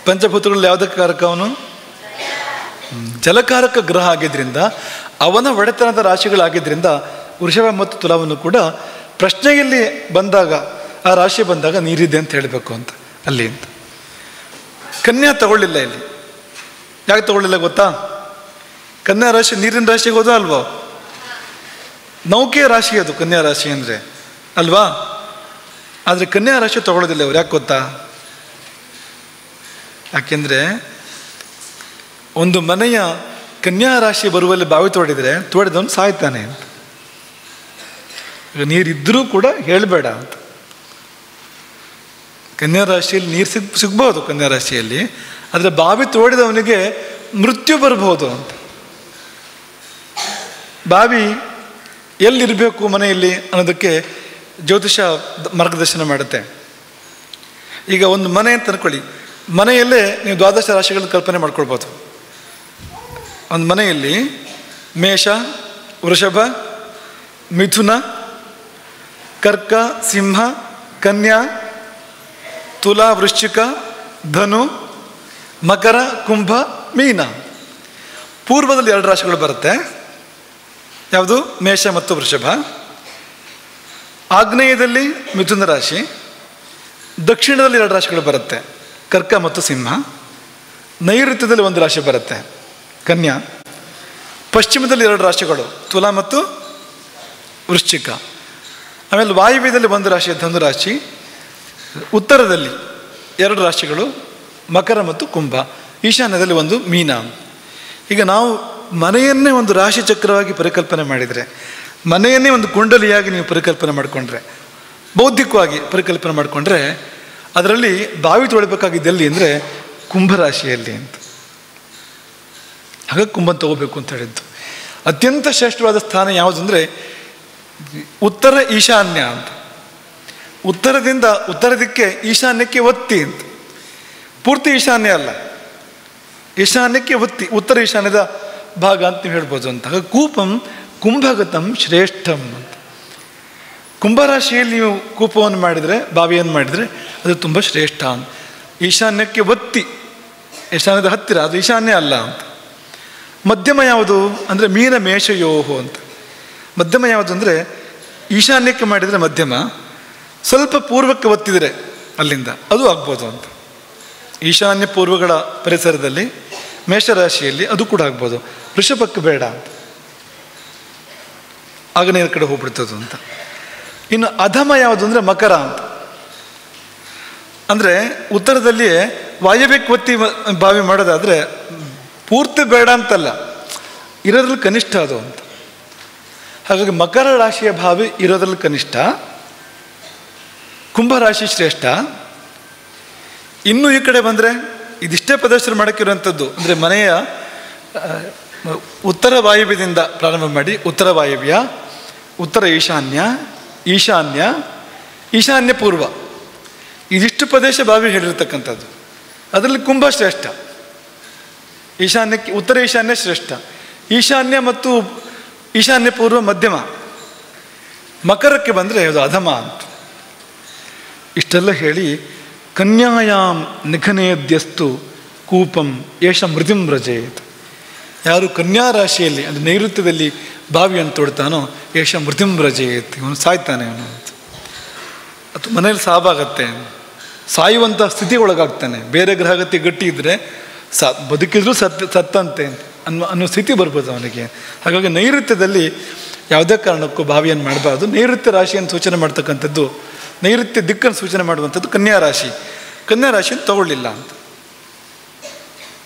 ಪಂಚಭೂತಗಳಲ್ಲಿ ಯಾವುದಕ್ಕೆ ಕಾರಕ ಅವನು? ಜಲಕಾರಕ ಗ್ರಹ ಆಗಿದ್ದರಿಂದ, ಅವನ ಒಡೆತನದ ರಾಶಿಗಳಾಗಿದ್ದರಿಂದ ವೃಷಭ ಮತ್ತು ತುಲಾವನ್ನು ಕೂಡ ಪ್ರಶ್ನೆಯಲ್ಲಿ ಬಂದಾಗ, ಆ ರಾಶಿ ಬಂದಾಗ ನೀರಿದೆ ಅಂತ ಹೇಳಬೇಕು ಅಂತ ಅಲ್ಲಿ ಅಂತ. ಕನ್ಯಾ ತಗೊಳ್ಳಿಲ್ಲ ಇಲ್ಲಿ. ಯಾಕೆ ತಗೊಳ್ಳಿಲ್ಲ ಗೊತ್ತಾ? ಕನ್ಯಾ ರಾಶಿ ನೀರಿನ ರಾಶಿಗೆ ಹೋದ ಅಲ್ವಾ? ನೌಕೆ ರಾಶಿ ಅದು ಕನ್ಯಾ ರಾಶಿ ಅಂದರೆ ಅಲ್ವಾ? ಆದರೆ ಕನ್ಯಾ ರಾಶಿ ತಗೊಳ್ಳೋದಿಲ್ಲ ಅವ್ರು. ಯಾಕೆ ಗೊತ್ತಾ? ಯಾಕೆಂದರೆ ಒಂದು ಮನೆಯ ಕನ್ಯಾ ರಾಶಿ ಬರುವಲ್ಲಿ ಬಾವಿ ತೋಡಿದವನು ಸಾಯ್ತಾನೆ ಅಂತ. ಈಗ ನೀರಿದ್ದರೂ ಕೂಡ ಹೇಳಬೇಡ ಅಂತ. ಕನ್ಯಾ ರಾಶಿಯಲ್ಲಿ ನೀರು ಸಿಗ್ಬೋದು ಕನ್ಯಾ ರಾಶಿಯಲ್ಲಿ, ಆದರೆ ಬಾವಿ ತೋಡಿದವನಿಗೆ ಮೃತ್ಯು ಬರಬಹುದು ಅಂತ. ಬಾವಿ ಎಲ್ಲಿರಬೇಕು ಮನೆಯಲ್ಲಿ ಅನ್ನೋದಕ್ಕೆ ಜ್ಯೋತಿಷ ಮಾರ್ಗದರ್ಶನ ಮಾಡುತ್ತೆ. ಈಗ ಒಂದು ಮನೆ ಅಂತ ಅನ್ಕೊಳ್ಳಿ, ಮನೆಯಲ್ಲೇ ನೀವು ದ್ವಾದಶ ರಾಶಿಗಳನ್ನು ಕಲ್ಪನೆ ಮಾಡ್ಕೊಳ್ಬೋದು. ಒಂದು ಮನೆಯಲ್ಲಿ ಮೇಷ, ವೃಷಭ, ಮಿಥುನ, ಕರ್ಕ, ಸಿಂಹ, ಕನ್ಯಾ, ತುಲಾ, ವೃಶ್ಚಿಕ, ಧನು, ಮಕರ, ಕುಂಭ, ಮೀನ. ಪೂರ್ವದಲ್ಲಿ 2 ರಾಶಿಗಳು ಬರುತ್ತೆ. ಯಾವುದು? ಮೇಷ ಮತ್ತು ವೃಷಭ. ಆಗ್ನೇಯದಲ್ಲಿ ಮಿಥುನ ರಾಶಿ. ದಕ್ಷಿಣದಲ್ಲಿ 2 ರಾಶಿಗಳು ಬರುತ್ತೆ, ಕರ್ಕ ಮತ್ತು ಸಿಂಹ. ನೈಋತ್ಯದಲ್ಲಿ 1 ರಾಶಿ ಬರುತ್ತೆ, ಕನ್ಯಾ. ಪಶ್ಚಿಮದಲ್ಲಿ 2 ರಾಶಿಗಳು, ತುಲಾ ಮತ್ತು ವೃಶ್ಚಿಕ. ಆಮೇಲೆ ವಾಯುವ್ಯದಲ್ಲಿ 1 ರಾಶಿ, ಧನು ರಾಶಿ. ಉತ್ತರದಲ್ಲಿ 2 ರಾಶಿಗಳು, ಮಕರ ಮತ್ತು ಕುಂಭ. ಈಶಾನ್ಯದಲ್ಲಿ 1 ಮೀನ. ಈಗ ನಾವು ಮನೆಯನ್ನೇ ಒಂದು ರಾಶಿ ಚಕ್ರವಾಗಿ ಪರಿಕಲ್ಪನೆ ಮಾಡಿದರೆ, ಮನೆಯನ್ನೇ ಒಂದು ಕುಂಡಲಿಯಾಗಿ ನೀವು ಪರಿಕಲ್ಪನೆ ಮಾಡಿಕೊಂಡ್ರೆ, ಬೌದ್ಧಿಕವಾಗಿ ಪರಿಕಲ್ಪನೆ ಮಾಡಿಕೊಂಡ್ರೆ, ಅದರಲ್ಲಿ ಬಾವಿ ತೊಳಿಬೇಕಾಗಿದ್ದೆಲ್ಲಿ ಅಂದರೆ ಕುಂಭರಾಶಿಯಲ್ಲಿ ಅಂತ. ಹಾಗಾಗಿ ಕುಂಭ ತಗೋಬೇಕು ಅಂತ ಹೇಳಿದ್ದು. ಅತ್ಯಂತ ಶ್ರೇಷ್ಠವಾದ ಸ್ಥಾನ ಯಾವುದು ಅಂದರೆ ಉತ್ತರ ಈಶಾನ್ಯ ಅಂತ. ಉತ್ತರದಿಂದ ಉತ್ತರ ದಿಕ್ಕೆ ಈಶಾನ್ಯಕ್ಕೆ ಒತ್ತಿ ಅಂತ. ಪೂರ್ತಿ ಈಶಾನ್ಯ ಅಲ್ಲ, ಈಶಾನ್ಯಕ್ಕೆ ಒತ್ತಿ. ಉತ್ತರ ಈಶಾನ್ಯದ ಭಾಗ ಅಂತ ನೀವು ಹೇಳ್ಬೋದು ಅಂತ. ಹಾಗಾಗಿ ಕೂಪಂ ಕುಂಭಗತಂ ಶ್ರೇಷ್ಠಂ ಅಂತ. ಕುಂಭರಾಶಿಯಲ್ಲಿ ನೀವು ಕೂಪವನ್ನು ಮಾಡಿದರೆ, ಬಾವಿಯನ್ನು ಮಾಡಿದರೆ ಅದು ತುಂಬ ಶ್ರೇಷ್ಠ ಅಂತ. ಈಶಾನ್ಯಕ್ಕೆ ಒತ್ತಿ, ಈಶಾನ್ಯದ ಹತ್ತಿರ, ಅದು ಈಶಾನ್ಯ ಅಲ್ಲ ಅಂತ. ಮಧ್ಯಮ ಯಾವುದು ಅಂದರೆ ಮೀನ ಮೇಷಯೋಹು ಅಂತ. ಮಧ್ಯಮ ಯಾವುದು ಅಂದರೆ ಈಶಾನ್ಯಕ್ಕೆ ಮಾಡಿದರೆ ಮಧ್ಯಮ, ಸ್ವಲ್ಪ ಪೂರ್ವಕ್ಕೆ ಒತ್ತಿದರೆ ಅಲ್ಲಿಂದ ಅದು ಆಗ್ಬೋದು ಅಂತ. ಈಶಾನ್ಯ ಪೂರ್ವಗಳ ಪರಿಸರದಲ್ಲಿ ಮೇಷರಾಶಿಯಲ್ಲಿ ಅದು ಕೂಡ ಆಗ್ಬೋದು. ವೃಷಭಕ್ಕೆ ಬೇಡ ಅಂತ, ಆಗ್ನೇಯದ ಕಡೆ ಹೋಗ್ಬಿಡ್ತದ್ದು ಅಂತ. ಇನ್ನು ಅಧಮ ಯಾವುದು ಅಂದರೆ ಮಕರ ಅಂತ. ಅಂದರೆ ಉತ್ತರದಲ್ಲಿಯೇ ವಾಯವ್ಯಕ್ಕೆ ಒತ್ತಿ ಬಾವಿ ಮಾಡೋದಾದರೆ ಪೂರ್ತಿ ಬೇಡ ಅಂತಲ್ಲ, ಇರೋದ್ರಲ್ಲಿ ಕನಿಷ್ಠ ಅದು ಅಂತ. ಹಾಗಾಗಿ ಮಕರ ರಾಶಿಯ ಬಾವಿ ಇರೋದ್ರಲ್ಲಿ ಕನಿಷ್ಠ, ಕುಂಭರಾಶಿ ಶ್ರೇಷ್ಠ. ಇನ್ನು ಈ ಕಡೆ ಬಂದರೆ ಇದಿಷ್ಟೇ ಪ್ರದರ್ಶನ ಮಾಡೋಕ್ಕಿರುವಂಥದ್ದು. ಅಂದರೆ ಮನೆಯ ಉತ್ತರ ವಾಯವ್ಯದಿಂದ ಪ್ರಾರಂಭ ಮಾಡಿ ಉತ್ತರ ವಾಯವ್ಯ, ಉತ್ತರ ಈಶಾನ್ಯ, ಈಶಾನ್ಯ, ಈಶಾನ್ಯ ಪೂರ್ವ, ಇದಿಷ್ಟು ಪ್ರದೇಶ ಬಾವಿ ಹೇಳಿರ್ತಕ್ಕಂಥದ್ದು. ಅದರಲ್ಲಿ ಕುಂಭ ಶ್ರೇಷ್ಠ, ಈಶಾನ್ಯಕ್ಕೆ ಉತ್ತರ ಈಶಾನ್ಯ ಶ್ರೇಷ್ಠ, ಈಶಾನ್ಯ ಮತ್ತು ಈಶಾನ್ಯ ಪೂರ್ವ ಮಧ್ಯಮ. ಮಕರಕ್ಕೆ ಬಂದರೆ ಅದು ಅಧಮ ಅಂತ. ಇಷ್ಟೆಲ್ಲ ಹೇಳಿ ಕನ್ಯಾಯಾಮ್ ನಿಘನೇದ್ಯಸ್ತು ಕೂಪಂ ಏಷ ಮೃತಿಂ ವ್ರಜೇತ್. ಯಾರು ಕನ್ಯಾ ರಾಶಿಯಲ್ಲಿ ಅಂದರೆ ನೈಋತ್ಯದಲ್ಲಿ ಬಾವಿಯನ್ನು ತೋಡ್ತಾನೋ ಏಷ ಮೃತಿಂ ವ್ರಜೇತ್, ಇವನು ಸಾಯ್ತಾನೆ ಅವನು ಅಂತ. ಅಥವಾ ಮನೇಲಿ ಸಾವಾಗತ್ತೆ, ಸಾಯುವಂಥ ಸ್ಥಿತಿ ಒಳಗಾಗ್ತಾನೆ. ಬೇರೆ ಗ್ರಹಗತಿ ಗಟ್ಟಿ ಇದ್ದರೆ ಬದುಕಿದ್ರೂ ಸತ್ತಂತೆ ಅನ್ನೋ ಸ್ಥಿತಿ ಬರ್ಬೋದು ಅವನಿಗೆ. ಹಾಗಾಗಿ ನೈಋತ್ಯದಲ್ಲಿ ಯಾವುದೇ ಕಾರಣಕ್ಕೂ ಬಾವಿಯನ್ನು ಮಾಡಬಾರ್ದು. ನೈಋತ್ಯ ರಾಶಿಯನ್ನು ಸೂಚನೆ ಮಾಡ್ತಕ್ಕಂಥದ್ದು, ನೈಋತ್ಯ ದಿಕ್ಕನ್ನು ಸೂಚನೆ ಮಾಡುವಂಥದ್ದು ಕನ್ಯಾ ರಾಶಿ. ಕನ್ಯಾ ರಾಶಿಯನ್ನು ತಗೊಳ್ಳಿಲ್ಲ ಅಂತ.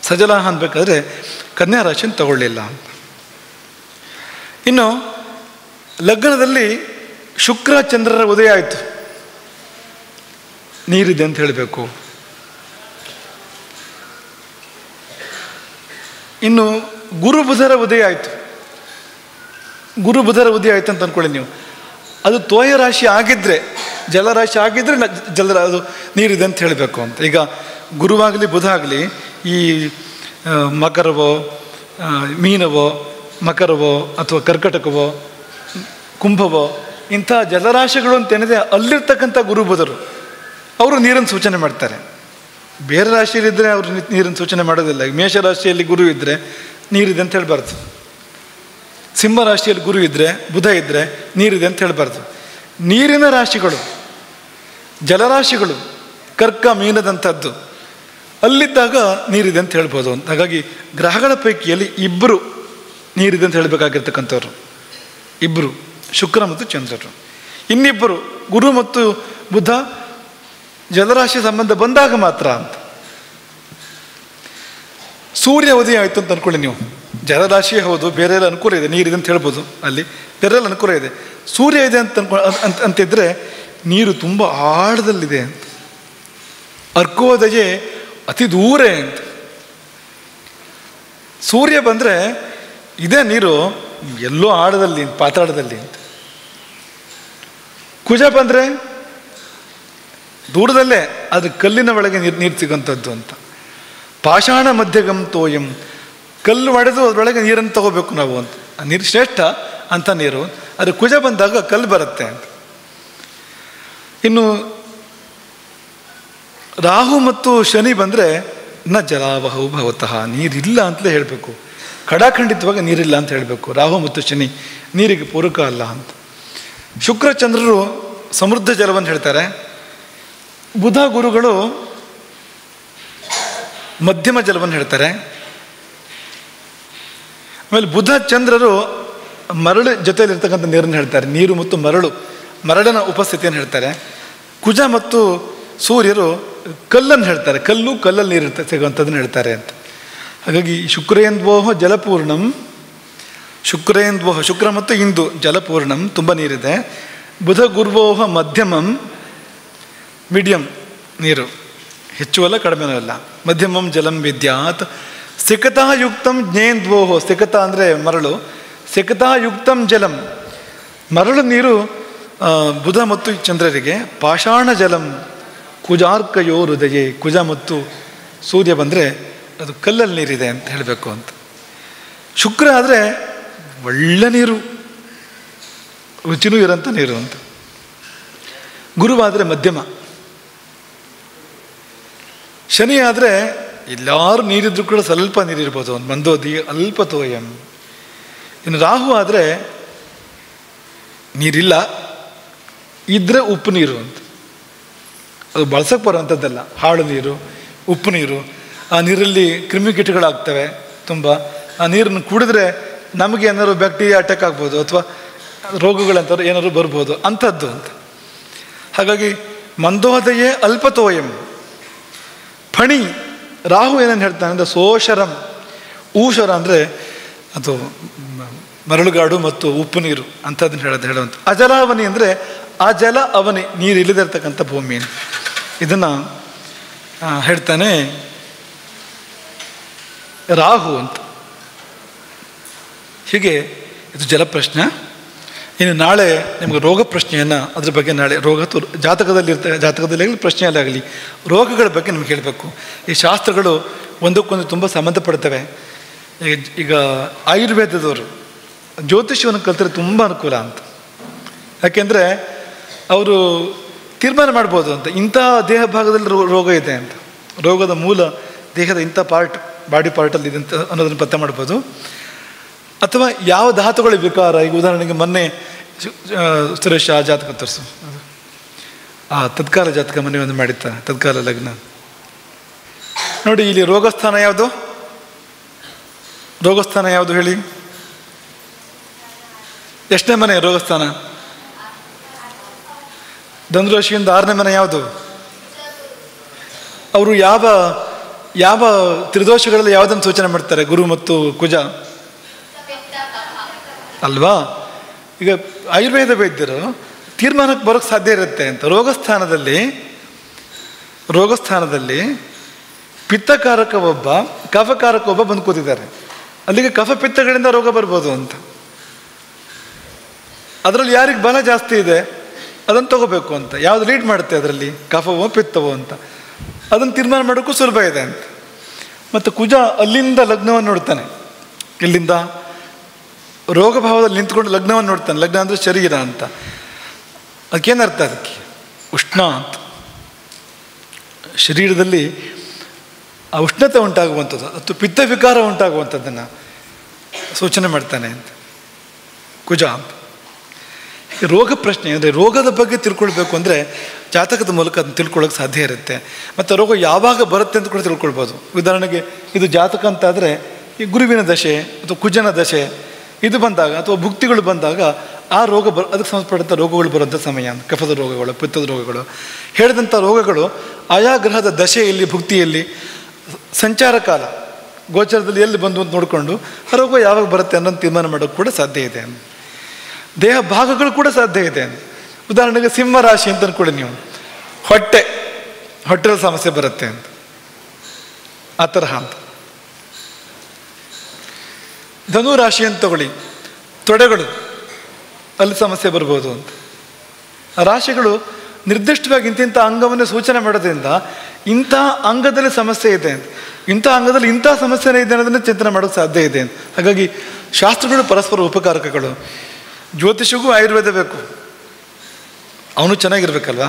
ಸಜಲಾಹ ಅನ್ಬೇಕಾದ್ರೆ ಕನ್ಯಾ ರಾಶಿಯನ್ನು ತಗೊಳ್ಳಿಲ್ಲ ಅಂತ. ಇನ್ನು ಲಗ್ನದಲ್ಲಿ ಶುಕ್ರ ಚಂದ್ರರ ಉದಯ ಆಯಿತು, ನೀರಿದೆ ಅಂತ ಹೇಳಬೇಕು. ಇನ್ನು ಗುರು ಬುಧರ ಉದಯ ಆಯಿತು, ಗುರು ಬುಧರ ಉದಯ ಆಯಿತು ಅಂತ ಅಂದ್ಕೊಳ್ಳಿ ನೀವು. ಅದು ತೋಯ ರಾಶಿ ಆಗಿದ್ದರೆ, ಜಲರಾಶಿ ಆಗಿದ್ದರೆ ಅದು ನೀರಿದೆ ಅಂತ ಹೇಳಬೇಕು ಅಂತ. ಈಗ ಗುರುವಾಗಲಿ ಬುಧ ಆಗಲಿ ಈ ಮಕರವೋ ಮೀನವೋ ಮಕರವೋ ಅಥವಾ ಕರ್ಕಟಕವೋ ಕುಂಭವೋ ಇಂಥ ಜಲರಾಶಿಗಳು ಅಂತೇನಿದೆ ಅಲ್ಲಿರ್ತಕ್ಕಂಥ ಗುರು ಬುಧರು ಅವರು ನೀರನ್ನು ಸೂಚನೆ ಮಾಡ್ತಾರೆ. ಬೇರೆ ರಾಶಿಯಲ್ಲಿದ್ದರೆ ಅವರು ನೀರನ್ನು ಸೂಚನೆ ಮಾಡೋದಿಲ್ಲ. ಮೇಷರಾಶಿಯಲ್ಲಿ ಗುರು ಇದ್ದರೆ ನೀರಿದೆ ಅಂತ ಹೇಳಬಾರ್ದು, ಸಿಂಹ ರಾಶಿಯಲ್ಲಿ ಗುರು ಇದ್ದರೆ ಬುಧ ಇದ್ದರೆ ನೀರಿದೆ ಅಂತ ಹೇಳಬಾರ್ದು. ನೀರಿನ ರಾಶಿಗಳು, ಜಲರಾಶಿಗಳು, ಕರ್ಕ ಮೀನದಂಥದ್ದು ಅಲ್ಲಿದ್ದಾಗ ನೀರಿದೆ ಅಂತ ಹೇಳ್ಬೋದು ಅಂತ. ಹಾಗಾಗಿ ಗ್ರಹಗಳ ಪೈಕಿಯಲ್ಲಿ ಇಬ್ಬರು ನೀರಿದೆ ಅಂತ ಹೇಳಬೇಕಾಗಿರ್ತಕ್ಕಂಥವ್ರು ಇಬ್ಬರು, ಶುಕ್ರ ಮತ್ತು ಚಂದ್ರರು. ಇನ್ನಿಬ್ಬರು ಗುರು ಮತ್ತು ಬುಧ ಜಲರಾಶಿ ಸಂಬಂಧ ಬಂದಾಗ ಮಾತ್ರ ಅಂತ. ಸೂರ್ಯ ಉದಯ ಆಯಿತು ಅಂತ ಅಂದ್ಕೊಳ್ಳಿ ನೀವು. ಜಲರಾಶಿ ಹೌದು, ಬೇರೆ ಎಲ್ಲ ಅನುಕೂಲ ಇದೆ, ನೀರಿದೆ ಅಂತ ಹೇಳ್ಬೋದು, ಅಲ್ಲಿ ಬೇರೆ ಎಲ್ಲ ಅನುಕೂಲ ಇದೆ. ಸೂರ್ಯ ಇದೆ ಅಂತಿದ್ರೆ ನೀರು ತುಂಬ ಆಳದಲ್ಲಿದೆ ಅಂತ. ಅರ್ಕೋದಯೇ ಅತಿ ದೂರ ಅಂತ. ಸೂರ್ಯ ಬಂದರೆ ಇದೇ ನೀರು ಎಲ್ಲೋ ಆಳದಲ್ಲಿ, ಪಾತಾಳದಲ್ಲಿ ಅಂತ. ಕುಜ ಬಂದರೆ ದೂರದಲ್ಲೇ, ಆದರೆ ಕಲ್ಲಿನ ಒಳಗೆ ನೀರು ಸಿಗೋಂಥದ್ದು ಅಂತ. ಪಾಷಾಣ ಮಧ್ಯಗಂ ತೋಯಂ, ಕಲ್ಲು ಹೊಡೆದು ಅದರೊಳಗೆ ನೀರನ್ನು ತಗೋಬೇಕು ನಾವು ಅಂತ. ಆ ನೀರು ಶ್ರೇಷ್ಠ ಅಂತ ನೀರು. ಆದರೆ ಕುಜ ಬಂದಾಗ ಕಲ್ಲು ಬರುತ್ತೆ ಅಂತ. ಇನ್ನು ರಾಹು ಮತ್ತು ಶನಿ ಬಂದರೆ ನ ಜಲಾವಹು ಭವತಃ, ನೀರಿಲ್ಲ ಅಂತಲೇ ಹೇಳಬೇಕು. ಖಡಾಖಂಡಿತವಾಗಿ ನೀರಿಲ್ಲ ಅಂತ ಹೇಳಬೇಕು. ರಾಹು ಮತ್ತು ಶನಿ ನೀರಿಗೆ ಪೂರಕ ಅಲ್ಲ ಅಂತ. ಶುಕ್ರ ಚಂದ್ರರು ಸಮೃದ್ಧ ಜಲವನ್ನು ಹೇಳ್ತಾರೆ. ಬುಧ ಗುರುಗಳು ಮಧ್ಯಮ ಜಲವನ್ನು ಹೇಳ್ತಾರೆ. ಆಮೇಲೆ ಬುಧ ಚಂದ್ರರು ಮರಳು ಜೊತೆಯಲ್ಲಿರ್ತಕ್ಕಂಥ ನೀರನ್ನು ಹೇಳ್ತಾರೆ. ನೀರು ಮತ್ತು ಮರಳಿನ ಉಪಸ್ಥಿತಿಯನ್ನು ಹೇಳ್ತಾರೆ. ಕುಜ ಮತ್ತು ಸೂರ್ಯರು ಕಲ್ಲನ್ನು ಹೇಳ್ತಾರೆ. ಕಲ್ಲಲ್ಲಿ ನೀರು ಸಿಗುವಂಥದ್ದನ್ನು ಹೇಳ್ತಾರೆ ಅಂತ. ಹಾಗಾಗಿ ಶುಕ್ರೇಂದ್ವೋಹ ಜಲಪೂರ್ಣಂ, ಶುಕ್ರೇಂದ್ವೋಹ ಶುಕ್ರ ಮತ್ತು ಇಂದು ಜಲಪೂರ್ಣಂ, ತುಂಬ ನೀರಿದೆ. ಬುಧ ಗುರ್ವೋಹ ಮಧ್ಯಮಂ, ಮೀಡಿಯಂ ನೀರು, ಹೆಚ್ಚು ಅಲ್ಲ ಕಡಿಮೆನೂ ಅಲ್ಲ. ಮಧ್ಯಮಂ ಜಲಂ ವಿದ್ಯಾತ್. ಸಿಕತಾಯುಕ್ತಂ ಜ್ಞೇಂದ್ವೋಹ, ಸಿಕತ ಅಂದರೆ ಮರಳು, ಸಿಕತಾಯುಕ್ತಂ ಜಲಂ, ಮರಳು ನೀರು ಬುಧ ಮತ್ತು ಚಂದ್ರರಿಗೆ. ಪಾಷಾಣ ಜಲಂ ಕುಜಾರ್ಕಯೋ ಹೃದಯೇ, ಕುಜ ಮತ್ತು ಸೂರ್ಯ ಬಂದರೆ ಅದು ಕಲ್ಲಲ್ಲಿ ನೀರಿದೆ ಅಂತ ಹೇಳಬೇಕು ಅಂತ. ಶುಕ್ರ ಆದರೆ ಒಳ್ಳೆ ನೀರು, ರುಚಿನೂ ಇರೋಂಥ ನೀರು ಅಂತ. ಗುರುವಾದರೆ ಮಧ್ಯಮ. ಶನಿ ಆದರೆ ಎಲ್ಲರೂ ನೀರಿದ್ರು ಕೂಡ ಸ್ವಲ್ಪ ನೀರಿರ್ಬೋದು, ಒಂದು ಮಂದೋದಿ ಅಲ್ಪ ತೋಯಂ. ಇನ್ನು ರಾಹು ಆದರೆ ನೀರಿಲ್ಲ, ಇದ್ರೆ ಉಪ್ಪು ನೀರು ಅಂತ. ಅದು ಬಳಸಕ್ಕೆ ಬರುವಂಥದ್ದಲ್ಲ, ಹಾಳು ನೀರು, ಉಪ್ಪು ನೀರು. ಆ ನೀರಲ್ಲಿ ಕ್ರಿಮಿಕೀಟಗಳಾಗ್ತವೆ ತುಂಬ. ಆ ನೀರನ್ನು ಕುಡಿದ್ರೆ ನಮಗೆ ಏನಾದ್ರು ಬ್ಯಾಕ್ಟೀರಿಯಾ ಅಟ್ಯಾಕ್ ಆಗ್ಬೋದು, ಅಥವಾ ರೋಗಗಳಂಥವ್ರು ಏನಾದ್ರು ಬರ್ಬೋದು ಅಂಥದ್ದು ಅಂತ. ಹಾಗಾಗಿ ಮಂದೋದಯೇ ಅಲ್ಪತೋಯಂ. ಫಣಿ ರಾಹು ಏನೇನು ಹೇಳ್ತಾನೆ ಅಂದರೆ ಸೋಷರಂ. ಊಷರ ಅಂದರೆ ಅದು ಮರಳುಗಾಡು ಮತ್ತು ಉಪ್ಪು ನೀರು ಅಂಥದ್ದನ್ನು ಹೇಳುವಂಥ. ಅಜಲಾವನಿ ಅಂದರೆ ಅಜಲ ಅವನಿ, ನೀರು ಇಲ್ಲದಿರ್ತಕ್ಕಂಥ ಭೂಮಿ. ಇದನ್ನು ಹೇಳ್ತಾನೆ ರಾಹು ಅಂತ. ಹೀಗೆ ಇದು ಜಲಪ್ರಶ್ನೆ. ಇನ್ನು ನಾಳೆ ನಿಮಗೆ ರೋಗ ಪ್ರಶ್ನೆಯನ್ನು, ಅದ್ರ ಬಗ್ಗೆ ನಾಳೆ ರೋಗ ಜಾತಕದಲ್ಲಿ ಪ್ರಶ್ನೆಯಲ್ಲೇ ಆಗಲಿ ರೋಗಗಳ ಬಗ್ಗೆ ನಿಮ್ಗೆ ಹೇಳಬೇಕು. ಈ ಶಾಸ್ತ್ರಗಳು ಒಂದಕ್ಕೊಂದು ತುಂಬ ಸಂಬಂಧಪಡ್ತವೆ. ಈಗ ಆಯುರ್ವೇದದವರು ಜ್ಯೋತಿಷ್ಯವನ್ನು ಕಲ್ತರೆ ತುಂಬ ಅನುಕೂಲ ಅಂತ. ಯಾಕೆಂದರೆ ಅವರು ತೀರ್ಮಾನ ಮಾಡ್ಬೋದು ಅಂತ, ಇಂಥ ದೇಹ ಭಾಗದಲ್ಲಿ ರೋಗ ಇದೆ ಅಂತ, ರೋಗದ ಮೂಲ ದೇಹದ ಇಂಥ ಬಾಡಿ ಪಾರ್ಟಲ್ಲಿ ಇದೆ ಅಂತ ಅನ್ನೋದನ್ನು ಪತ್ತೆ ಮಾಡ್ಬೋದು. ಅಥವಾ ಯಾವ ಧಾತುಗಳ ವಿಕಾರ. ಈಗ ಉದಾಹರಣೆಗೆ ಮೊನ್ನೆ ಸುರೇಶ್ ಆ ಜಾತಕ ತೋರಿಸು, ತತ್ಕಾಲ ಜಾತಕ ಮೊನ್ನೆ ಒಂದು ಮಾಡಿರ್ತಾರೆ, ತತ್ಕಾಲ ಲಗ್ನ ನೋಡಿ. ಇಲ್ಲಿ ರೋಗಸ್ಥಾನ ಯಾವುದು? ರೋಗಸ್ಥಾನ ಯಾವುದು ಹೇಳಿ? ಎಷ್ಟನೇ ಮನೆ ರೋಗಸ್ಥಾನ? ಧನುರಾಶಿಯಿಂದ 6ನೇ ಮನೆ ಯಾವುದು? ಅವರು ಯಾವ ಯಾವ ತ್ರಿದೋಷಗಳಲ್ಲಿ ಯಾವುದನ್ನು ಸೂಚನೆ ಮಾಡ್ತಾರೆ? ಗುರು ಮತ್ತು ಕುಜ ಅಲ್ವಾ? ಈಗ ಆಯುರ್ವೇದ ವೈದ್ಯರು ತೀರ್ಮಾನಕ್ಕೆ ಬರೋಕ್ಕೆ ಸಾಧ್ಯ ಇರುತ್ತೆ ಅಂತ. ರೋಗಸ್ಥಾನದಲ್ಲಿ ಪಿತ್ತಕಾರಕ ಒಬ್ಬ, ಕಫಕಾರಕ ಒಬ್ಬ ಬಂದು ಕೂತಿದ್ದಾರೆ. ಅಲ್ಲಿಗೆ ಕಫ ಪಿತ್ತಗಳಿಂದ ರೋಗ ಬರ್ಬೋದು ಅಂತ. ಅದರಲ್ಲಿ ಯಾರಿಗೆ ಬಲ ಜಾಸ್ತಿ ಇದೆ ಅದನ್ನು ತಗೋಬೇಕು ಅಂತ. ಯಾವುದು ಲೀಡ್ ಮಾಡುತ್ತೆ ಅದರಲ್ಲಿ, ಕಫವೋ ಪಿತ್ತವೋ ಅಂತ, ಅದನ್ನು ತೀರ್ಮಾನ ಮಾಡೋಕ್ಕೂ ಸುಲಭ ಇದೆ ಅಂತ. ಮತ್ತು ಕುಜ ಅಲ್ಲಿಂದ ಲಗ್ನವನ್ನು ನೋಡ್ತಾನೆ, ಇಲ್ಲಿಂದ ರೋಗ ಭಾವದಲ್ಲಿ ನಿಂತ್ಕೊಂಡು ಲಗ್ನವನ್ನು ನೋಡ್ತಾನೆ. ಲಗ್ನ ಅಂದರೆ ಶರೀರ ಅಂತ. ಅದಕ್ಕೇನರ್ಥ? ಅದಕ್ಕೆ ಉಷ್ಣ ಅಂತ. ಶರೀರದಲ್ಲಿ ಆ ಉಷ್ಣತೆ ಉಂಟಾಗುವಂಥದ್ದು ಅಥವಾ ಪಿತ್ತ ವಿಕಾರ ಉಂಟಾಗುವಂಥದ್ದನ್ನು ಸೂಚನೆ ಮಾಡ್ತಾನೆ ಅಂತ ಕುಜ ಅಂತ. ರೋಗ ಪ್ರಶ್ನೆ ಅಂದರೆ ರೋಗದ ಬಗ್ಗೆ ತಿಳ್ಕೊಳ್ಬೇಕು ಅಂದರೆ ಜಾತಕದ ಮೂಲಕ ಅದನ್ನು ತಿಳ್ಕೊಳ್ಳೋಕೆ ಸಾಧ್ಯ ಇರುತ್ತೆ. ಮತ್ತು ರೋಗ ಯಾವಾಗ ಬರುತ್ತೆ ಅಂತ ಕೂಡ ತಿಳ್ಕೊಳ್ಬೋದು. ಉದಾಹರಣೆಗೆ ಇದು ಜಾತಕ ಅಂತಾದರೆ ಈ ಗುರುವಿನ ದಶೆ ಅಥವಾ ಕುಜನ ದಶೆ ಇದು ಬಂದಾಗ ಅಥವಾ ಭುಕ್ತಿಗಳು ಬಂದಾಗ ಆ ರೋಗ ಅದಕ್ಕೆ ಸಂಬಂಧಪಟ್ಟಂಥ ರೋಗಗಳು ಬರುವಂಥ ಸಮಯ. ಕಫದ ರೋಗಗಳು, ಪಿತ್ತದ ರೋಗಗಳು, ಹೇಳಿದಂಥ ರೋಗಗಳು ಆಯಾ ಗ್ರಹದ ದಶೆಯಲ್ಲಿ, ಭುಕ್ತಿಯಲ್ಲಿ, ಸಂಚಾರ ಕಾಲ, ಗೋಚರದಲ್ಲಿ ಎಲ್ಲಿ ಬಂದು ಅಂತ ನೋಡಿಕೊಂಡು ಆ ರೋಗ ಯಾವಾಗ ಬರುತ್ತೆ ಅನ್ನೋದು ತೀರ್ಮಾನ ಮಾಡೋಕ್ಕೆ ಕೂಡ ಸಾಧ್ಯ ಇದೆ. ದೇಹ ಭಾಗಗಳು ಕೂಡ ಸಾಧ್ಯ ಇದೆ. ಉದಾಹರಣೆಗೆ ಸಿಂಹ ರಾಶಿ ಅಂತ ಅಂದ್ಕೊಳ್ಳಿ ನೀವು, ಹೊಟ್ಟೆಯಲ್ಲಿ ಸಮಸ್ಯೆ ಬರುತ್ತೆ ಅಂತ, ಆ ತರಹ ಅಂತ. ಧನು ರಾಶಿ ಅಂತ ತಗೊಳ್ಳಿ, ತೊಡೆಗಳು, ಅಲ್ಲಿ ಸಮಸ್ಯೆ ಬರ್ಬೋದು ಅಂತ. ಆ ರಾಶಿಗಳು ನಿರ್ದಿಷ್ಟವಾಗಿ ಇಂತಿಂಥ ಅಂಗವನ್ನು ಸೂಚನೆ ಮಾಡೋದ್ರಿಂದ ಇಂಥ ಅಂಗದಲ್ಲಿ ಸಮಸ್ಯೆ ಇದೆ ಅಂತ, ಇಂಥ ಅಂಗದಲ್ಲಿ ಇಂಥ ಸಮಸ್ಯೆನೇ ಇದೆ ಅನ್ನೋದನ್ನು ಚಿಂತನೆ ಮಾಡೋಕ್ಕೆ ಸಾಧ್ಯ ಇದೆ ಅಂತ. ಹಾಗಾಗಿ ಶಾಸ್ತ್ರಗಳು ಪರಸ್ಪರ ಉಪಕಾರಕಗಳು. ಜ್ಯೋತಿಷಿಗೂ ಆಯುರ್ವೇದ ಬೇಕು, ಅವನು ಚೆನ್ನಾಗಿರ್ಬೇಕಲ್ವ,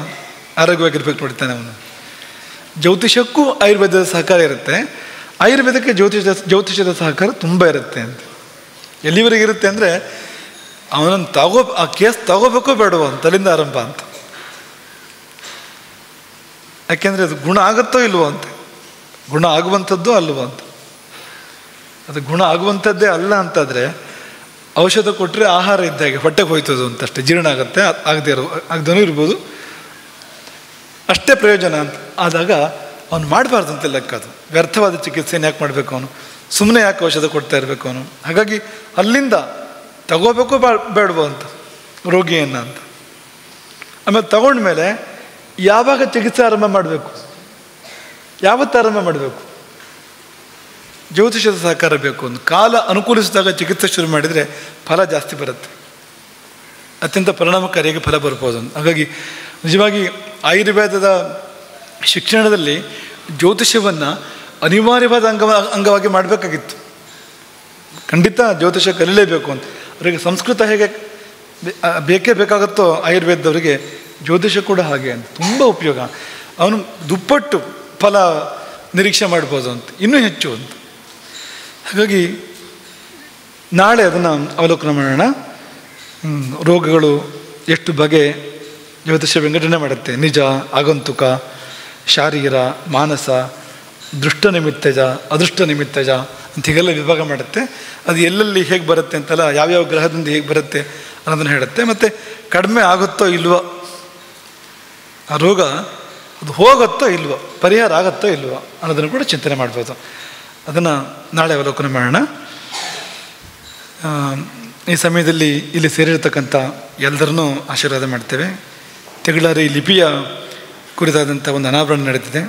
ಆರೋಗ್ಯವಾಗಿರ್ಬೇಕು ನೋಡ್ತಾನೆ ಅವನು. ಜ್ಯೋತಿಷಕ್ಕೂ ಆಯುರ್ವೇದದ ಸಹಕಾರ ಇರುತ್ತೆ, ಆಯುರ್ವೇದಕ್ಕೆ ಜ್ಯೋತಿಷದ ಸಹಕಾರ ತುಂಬ ಇರುತ್ತೆ ಅಂತ. ಎಲ್ಲಿವರೆಗೆ ಇರುತ್ತೆ ಅಂದರೆ ಅವನನ್ನು ಆ ಕೇಸ್ ತಗೋಬೇಕೋ ಬೇಡವೋ ಅಂತ ಅಲ್ಲಿಂದ ಆರಂಭ ಅಂತ. ಯಾಕೆಂದರೆ ಅದು ಗುಣ ಆಗುತ್ತೋ ಇಲ್ವೋ ಅಂತ, ಗುಣ ಆಗುವಂಥದ್ದು ಅಲ್ವೋ ಅಂತ. ಅದು ಗುಣ ಆಗುವಂಥದ್ದೇ ಅಲ್ಲ ಅಂತಾದರೆ ಔಷಧ ಕೊಟ್ಟರೆ ಆಹಾರ ಇದ್ದಾಗೆ ಹೊಟ್ಟೆಗೆ ಹೋಯ್ತದು ಅಂತಷ್ಟೇ, ಜೀರ್ಣ ಆಗುತ್ತೆ, ಆಗದೇನೂ ಇರ್ಬೋದು, ಅಷ್ಟೇ ಪ್ರಯೋಜನ ಅಂತ ಆದಾಗ ಅವನು ಮಾಡಬಾರ್ದು ಅಂತ ಲೆಕ್ಕ. ಅದು ವ್ಯರ್ಥವಾದ ಚಿಕಿತ್ಸೆಯನ್ನು ಯಾಕೆ ಮಾಡಬೇಕು ಅವನು? ಸುಮ್ಮನೆ ಯಾಕೆ ಔಷಧ ಕೊಡ್ತಾ ಇರಬೇಕು ಅವನು? ಹಾಗಾಗಿ ಅಲ್ಲಿಂದ ತಗೋಬೇಕು ಬೇಡವೋ ಅಂತ ರೋಗಿಯನ್ನು ಅಂತ. ಆಮೇಲೆ ತಗೊಂಡ್ಮೇಲೆ ಯಾವಾಗ ಚಿಕಿತ್ಸೆ ಆರಂಭ ಮಾಡಬೇಕು, ಯಾವತ್ತು ಆರಂಭ ಮಾಡಬೇಕು? ಜ್ಯೋತಿಷದ ಸಹಕಾರ ಬೇಕು. ಒಂದು ಕಾಲ ಅನುಕೂಲಿಸಿದಾಗ ಚಿಕಿತ್ಸೆ ಶುರು ಮಾಡಿದರೆ ಫಲ ಜಾಸ್ತಿ ಬರುತ್ತೆ, ಅತ್ಯಂತ ಪರಿಣಾಮಕಾರಿಯಾಗಿ ಫಲ ಬರ್ಬೋದು. ಹಾಗಾಗಿ ನಿಜವಾಗಿ ಆಯುರ್ವೇದದ ಶಿಕ್ಷಣದಲ್ಲಿ ಜ್ಯೋತಿಷ್ಯವನ್ನು ಅನಿವಾರ್ಯವಾದ ಅಂಗವಾಗಿ ಮಾಡಬೇಕಾಗಿತ್ತು. ಖಂಡಿತ ಜ್ಯೋತಿಷ ಕಲೀಲೇಬೇಕು ಅಂತ. ಅವರಿಗೆ ಸಂಸ್ಕೃತ ಹೇಗೆ ಬೇಕೇ ಬೇಕಾಗುತ್ತೋ ಆಯುರ್ವೇದದವರಿಗೆ ಜ್ಯೋತಿಷ ಕೂಡ ಹಾಗೆ ಅಂತ. ತುಂಬ ಉಪಯೋಗ. ಅವನು ದುಪ್ಪಟ್ಟು ಫಲ ನಿರೀಕ್ಷೆ ಮಾಡ್ಬೋದು ಅಂತ, ಇನ್ನೂ ಹೆಚ್ಚು ಅಂತ. ಹಾಗಾಗಿ ನಾಳೆ ಅದನ್ನು ಅವಲೋಕನ ಮಾಡೋಣ. ರೋಗಗಳು ಎಷ್ಟು ಬಗೆ ಜ್ಯೋತಿಷ ವಿಂಗಡಣೆ ಮಾಡುತ್ತೆ. ನಿಜ, ಆಗಂತುಕ, ಶಾರೀರ, ಮಾನಸ, ದೃಷ್ಟ ನಿಮಿತ್ತಜ, ಅದೃಷ್ಟ ನಿಮಿತ್ತಜ ಅಂತ ಹೀಗೆಲ್ಲ ವಿಭಾಗ ಮಾಡುತ್ತೆ. ಅದು ಎಲ್ಲೆಲ್ಲಿ ಹೇಗೆ ಬರುತ್ತೆ ಅಂತೆಲ್ಲ, ಯಾವ್ಯಾವ ಗ್ರಹದಿಂದ ಹೇಗೆ ಬರುತ್ತೆ ಅನ್ನೋದನ್ನು ಹೇಳುತ್ತೆ. ಮತ್ತು ಕಡಿಮೆ ಆಗುತ್ತೋ ಇಲ್ವೋ ಆ ರೋಗ, ಅದು ಹೋಗುತ್ತೋ ಇಲ್ವೋ, ಪರಿಹಾರ ಆಗುತ್ತೋ ಇಲ್ವೋ ಅನ್ನೋದನ್ನು ಕೂಡ ಚಿಂತನೆ ಮಾಡ್ಬೋದು. ಅದನ್ನು ನಾಳೆ ಅವಲೋಕನ ಮಾಡೋಣ. ಈ ಸಮಯದಲ್ಲಿ ಇಲ್ಲಿ ಸೇರಿರ್ತಕ್ಕಂಥ ಎಲ್ಲರನ್ನೂ ಆಶೀರ್ವಾದ ಮಾಡ್ತೇವೆ. ತೆಗಳಾರಿ ಲಿಪಿಯ ಕುರಿತಾದಂಥ ಒಂದು ಅನಾವರಣ ನಡೆದಿದೆ.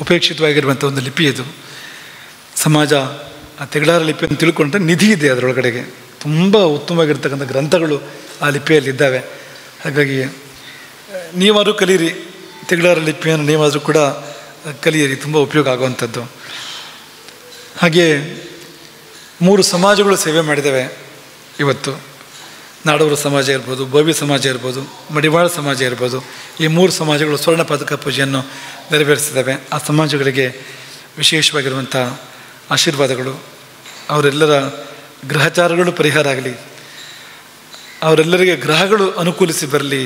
ಉಪೇಕ್ಷಿತವಾಗಿರುವಂಥ ಒಂದು ಲಿಪಿ ಇದು. ಸಮಾಜ ಆ ತೆಗಳಾರ ಲಿಪಿಯನ್ನು ತಿಳ್ಕೊಂಡ್ರೆ ನಿಧಿ ಇದೆ ಅದರೊಳಗಡೆಗೆ. ತುಂಬ ಉತ್ತಮವಾಗಿರ್ತಕ್ಕಂಥ ಗ್ರಂಥಗಳು ಆ ಲಿಪಿಯಲ್ಲಿದ್ದಾವೆ. ಹಾಗಾಗಿ ನೀವಾದರೂ ಕಲೀರಿ, ತೆಗಳಾರ ಲಿಪಿಯನ್ನು ನೀವಾದರೂ ಕೂಡ ಕಲಿಯಿರಿ, ತುಂಬ ಉಪಯೋಗ ಆಗುವಂಥದ್ದು. ಹಾಗೆಯೇ 3 ಸಮಾಜಗಳು ಸೇವೆ ಮಾಡಿದ್ದಾವೆ ಇವತ್ತು. ನಾಡೋರ ಸಮಾಜ ಇರ್ಬೋದು, ಬೋವಿ ಸಮಾಜ ಇರ್ಬೋದು, ಮಡಿವಾಳ ಸಮಾಜ ಇರ್ಬೋದು. ಈ 3 ಸಮಾಜಗಳು ಸ್ವರ್ಣ ಪದಕ ಪೂಜೆಯನ್ನು ನೆರವೇರಿಸಿದ್ದಾವೆ. ಆ ಸಮಾಜಗಳಿಗೆ ವಿಶೇಷವಾಗಿರುವಂಥ ಆಶೀರ್ವಾದಗಳು. ಅವರೆಲ್ಲರ ಗ್ರಹಚಾರಗಳು ಪರಿಹಾರ ಆಗಲಿ, ಅವರೆಲ್ಲರಿಗೆ ಗ್ರಹಗಳು ಅನುಕೂಲಿಸಿ ಬರಲಿ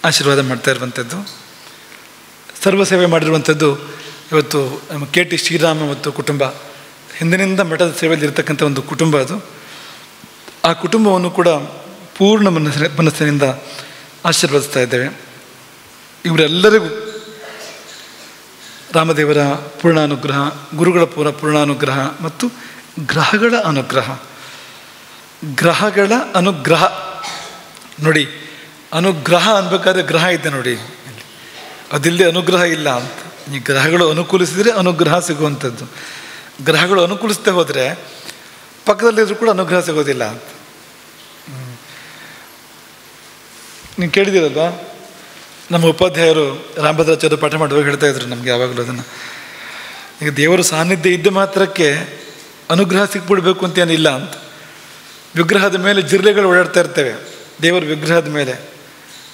ಆಶೀರ್ವಾದ ಮಾಡ್ತಾ ಇರುವಂಥದ್ದು. ಸರ್ವ ಸೇವೆ ಮಾಡಿರುವಂಥದ್ದು ಇವತ್ತು ನಮ್ಮ KT ಶ್ರೀರಾಮ ಮತ್ತು ಕುಟುಂಬ, ಹಿಂದಿನಿಂದ ಮಠದ ಸೇವೆಯಲ್ಲಿ ಇರತಕ್ಕಂಥ ಒಂದು ಕುಟುಂಬ ಅದು. ಆ ಕುಟುಂಬವನ್ನು ಕೂಡ ಪೂರ್ಣ ಮನಸ್ಸಿನಿಂದ ಆಶೀರ್ವದಿಸ್ತಾ ಇದ್ದೇವೆ. ಇವರೆಲ್ಲರಿಗೂ ರಾಮದೇವರ ಪೂರ್ಣಾನುಗ್ರಹ, ಗುರುಗಳ ಪೂರ್ಣಾನುಗ್ರಹ ಮತ್ತು ಗ್ರಹಗಳ ಅನುಗ್ರಹ. ಗ್ರಹಗಳ ಅನುಗ್ರಹ ನೋಡಿ, ಅನುಗ್ರಹ ಅನ್ಬೇಕಾದ್ರೆ ಗ್ರಹ ಇದೆ ನೋಡಿ, ಅದಿಲ್ಲದೆ ಅನುಗ್ರಹ ಇಲ್ಲ ಅಂತ. ಈ ಗ್ರಹಗಳು ಅನುಕೂಲಿಸಿದರೆ ಅನುಗ್ರಹ ಸಿಗುವಂಥದ್ದು. ಗ್ರಹಗಳು ಅನುಕೂಲಿಸದೆ ಹೋದರೆ ಪಕ್ಕದಲ್ಲಿದ್ದರೂ ಕೂಡ ಅನುಗ್ರಹ ಸಿಗೋದಿಲ್ಲ ಅಂತ. ನೀವು ಕೇಳಿದ್ದೀರಲ್ವಾ, ನಮ್ಮ ಉಪಾಧ್ಯಾಯರು ರಾಮಭದ್ರಾಚಾರ್ಯರು ಪಾಠ ಮಾಡುವಾಗ ಹೇಳ್ತಾ ಇದ್ರು ನಮಗೆ ಯಾವಾಗಲೂ ಅದನ್ನು. ಈಗ ದೇವರು ಸಾನ್ನಿಧ್ಯ ಇದ್ದ ಮಾತ್ರಕ್ಕೆ ಅನುಗ್ರಹ ಸಿಕ್ಬಿಡ್ಬೇಕು ಅಂತೇನಿಲ್ಲ ಅಂತ. ವಿಗ್ರಹದ ಮೇಲೆ ಜಿರ್ಲೆಗಳು ಓಡಾಡ್ತಾ ಇರ್ತವೆ, ದೇವರ ವಿಗ್ರಹದ ಮೇಲೆ.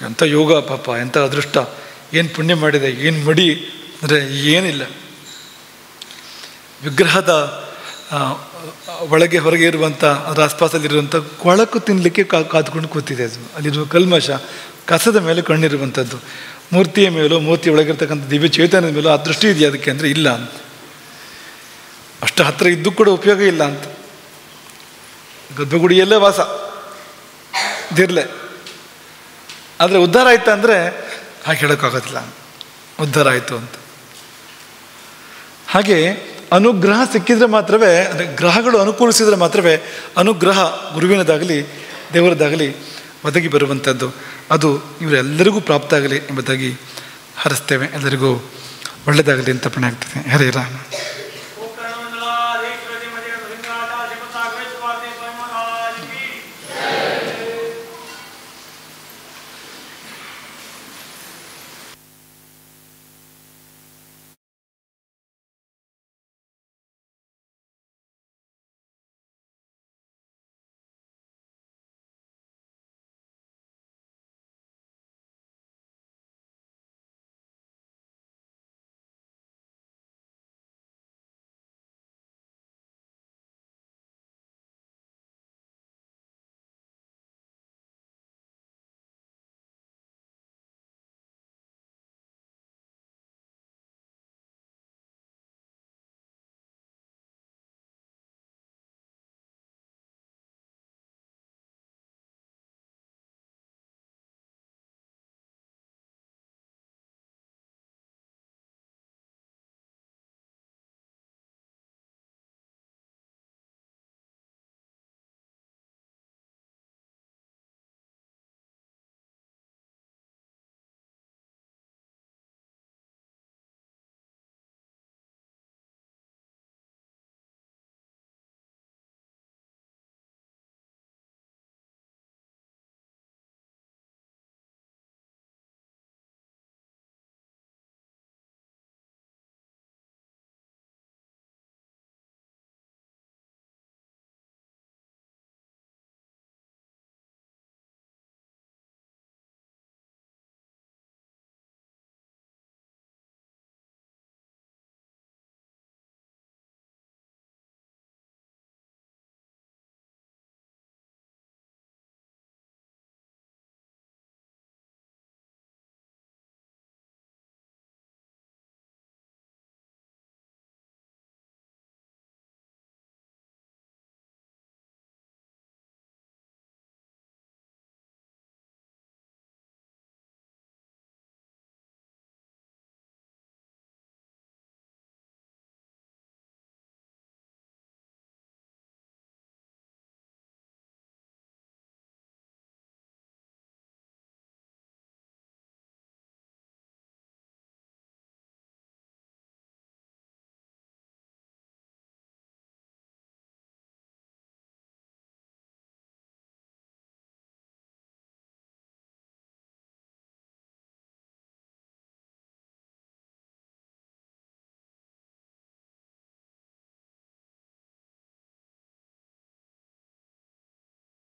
ಎಂಥ ಯೋಗ ಪಾಪ, ಎಂಥ ಅದೃಷ್ಟ, ಏನು ಪುಣ್ಯ ಮಾಡಿದೆ, ಏನು ಮಡಿ ಅಂದರೆ ಏನಿಲ್ಲ. ವಿಗ್ರಹದ ಒಳಗೆ ಹೊರಗೆ ಇರುವಂಥ ಅದರ ಆಸ್ಪಾಸಲ್ಲಿರುವಂಥ ಕೊಳಕು ತಿನ್ನಲಿಕ್ಕೆ ಕಾದ್ಕೊಂಡು ಕೂತಿದೆ. ಅದು ಅಲ್ಲಿರುವ ಕಲ್ಮಶ ಕಸದ ಮೇಲೆ ಕಣ್ಣಿರುವಂಥದ್ದು. ಮೂರ್ತಿಯ ಮೇಲೂ ಮೂರ್ತಿ ಒಳಗಿರ್ತಕ್ಕಂಥ ದಿವ್ಯ ಚೇತನದ ಮೇಲೂ ಆ ದೃಷ್ಟಿ ಇದೆಯಾ ಅದಕ್ಕೆ ಅಂದರೆ ಇಲ್ಲ ಅಂತ. ಅಷ್ಟು ಹತ್ತಿರ ಇದ್ದು ಕೂಡ ಉಪಯೋಗ ಇಲ್ಲ ಅಂತ. ಗರ್ಭಗುಡಿಯಲ್ಲೇ ವಾಸ ದಿರ್ಲೆ, ಆದರೆ ಉದ್ಧಾರ ಆಯ್ತಾ ಅಂದರೆ ಹಾಗೆ ಹೇಳೋಕ್ಕಾಗೋದಿಲ್ಲ, ಉದ್ಧಾರ ಆಯಿತು ಅಂತ. ಹಾಗೆ ಅನುಗ್ರಹ ಸಿಕ್ಕಿದ್ರೆ ಮಾತ್ರವೇ, ಅಂದರೆ ಗ್ರಹಗಳು ಅನುಕೂಲಿಸಿದರೆ ಮಾತ್ರವೇ ಅನುಗ್ರಹ ಗುರುವಿನದಾಗಲಿ ದೇವರದಾಗಲಿ ಒದಗಿ ಬರುವಂಥದ್ದು. ಅದು ಇವರೆಲ್ಲರಿಗೂ ಪ್ರಾಪ್ತ ಆಗಲಿ ಎಂಬುದಾಗಿ ಹರಿಸ್ತೇವೆ. ಎಲ್ಲರಿಗೂ ಒಳ್ಳೆಯದಾಗಲಿ ಅಂತ ಪಣೆ ಆಗ್ತದೆ. ಹರೇ ರಾಮ.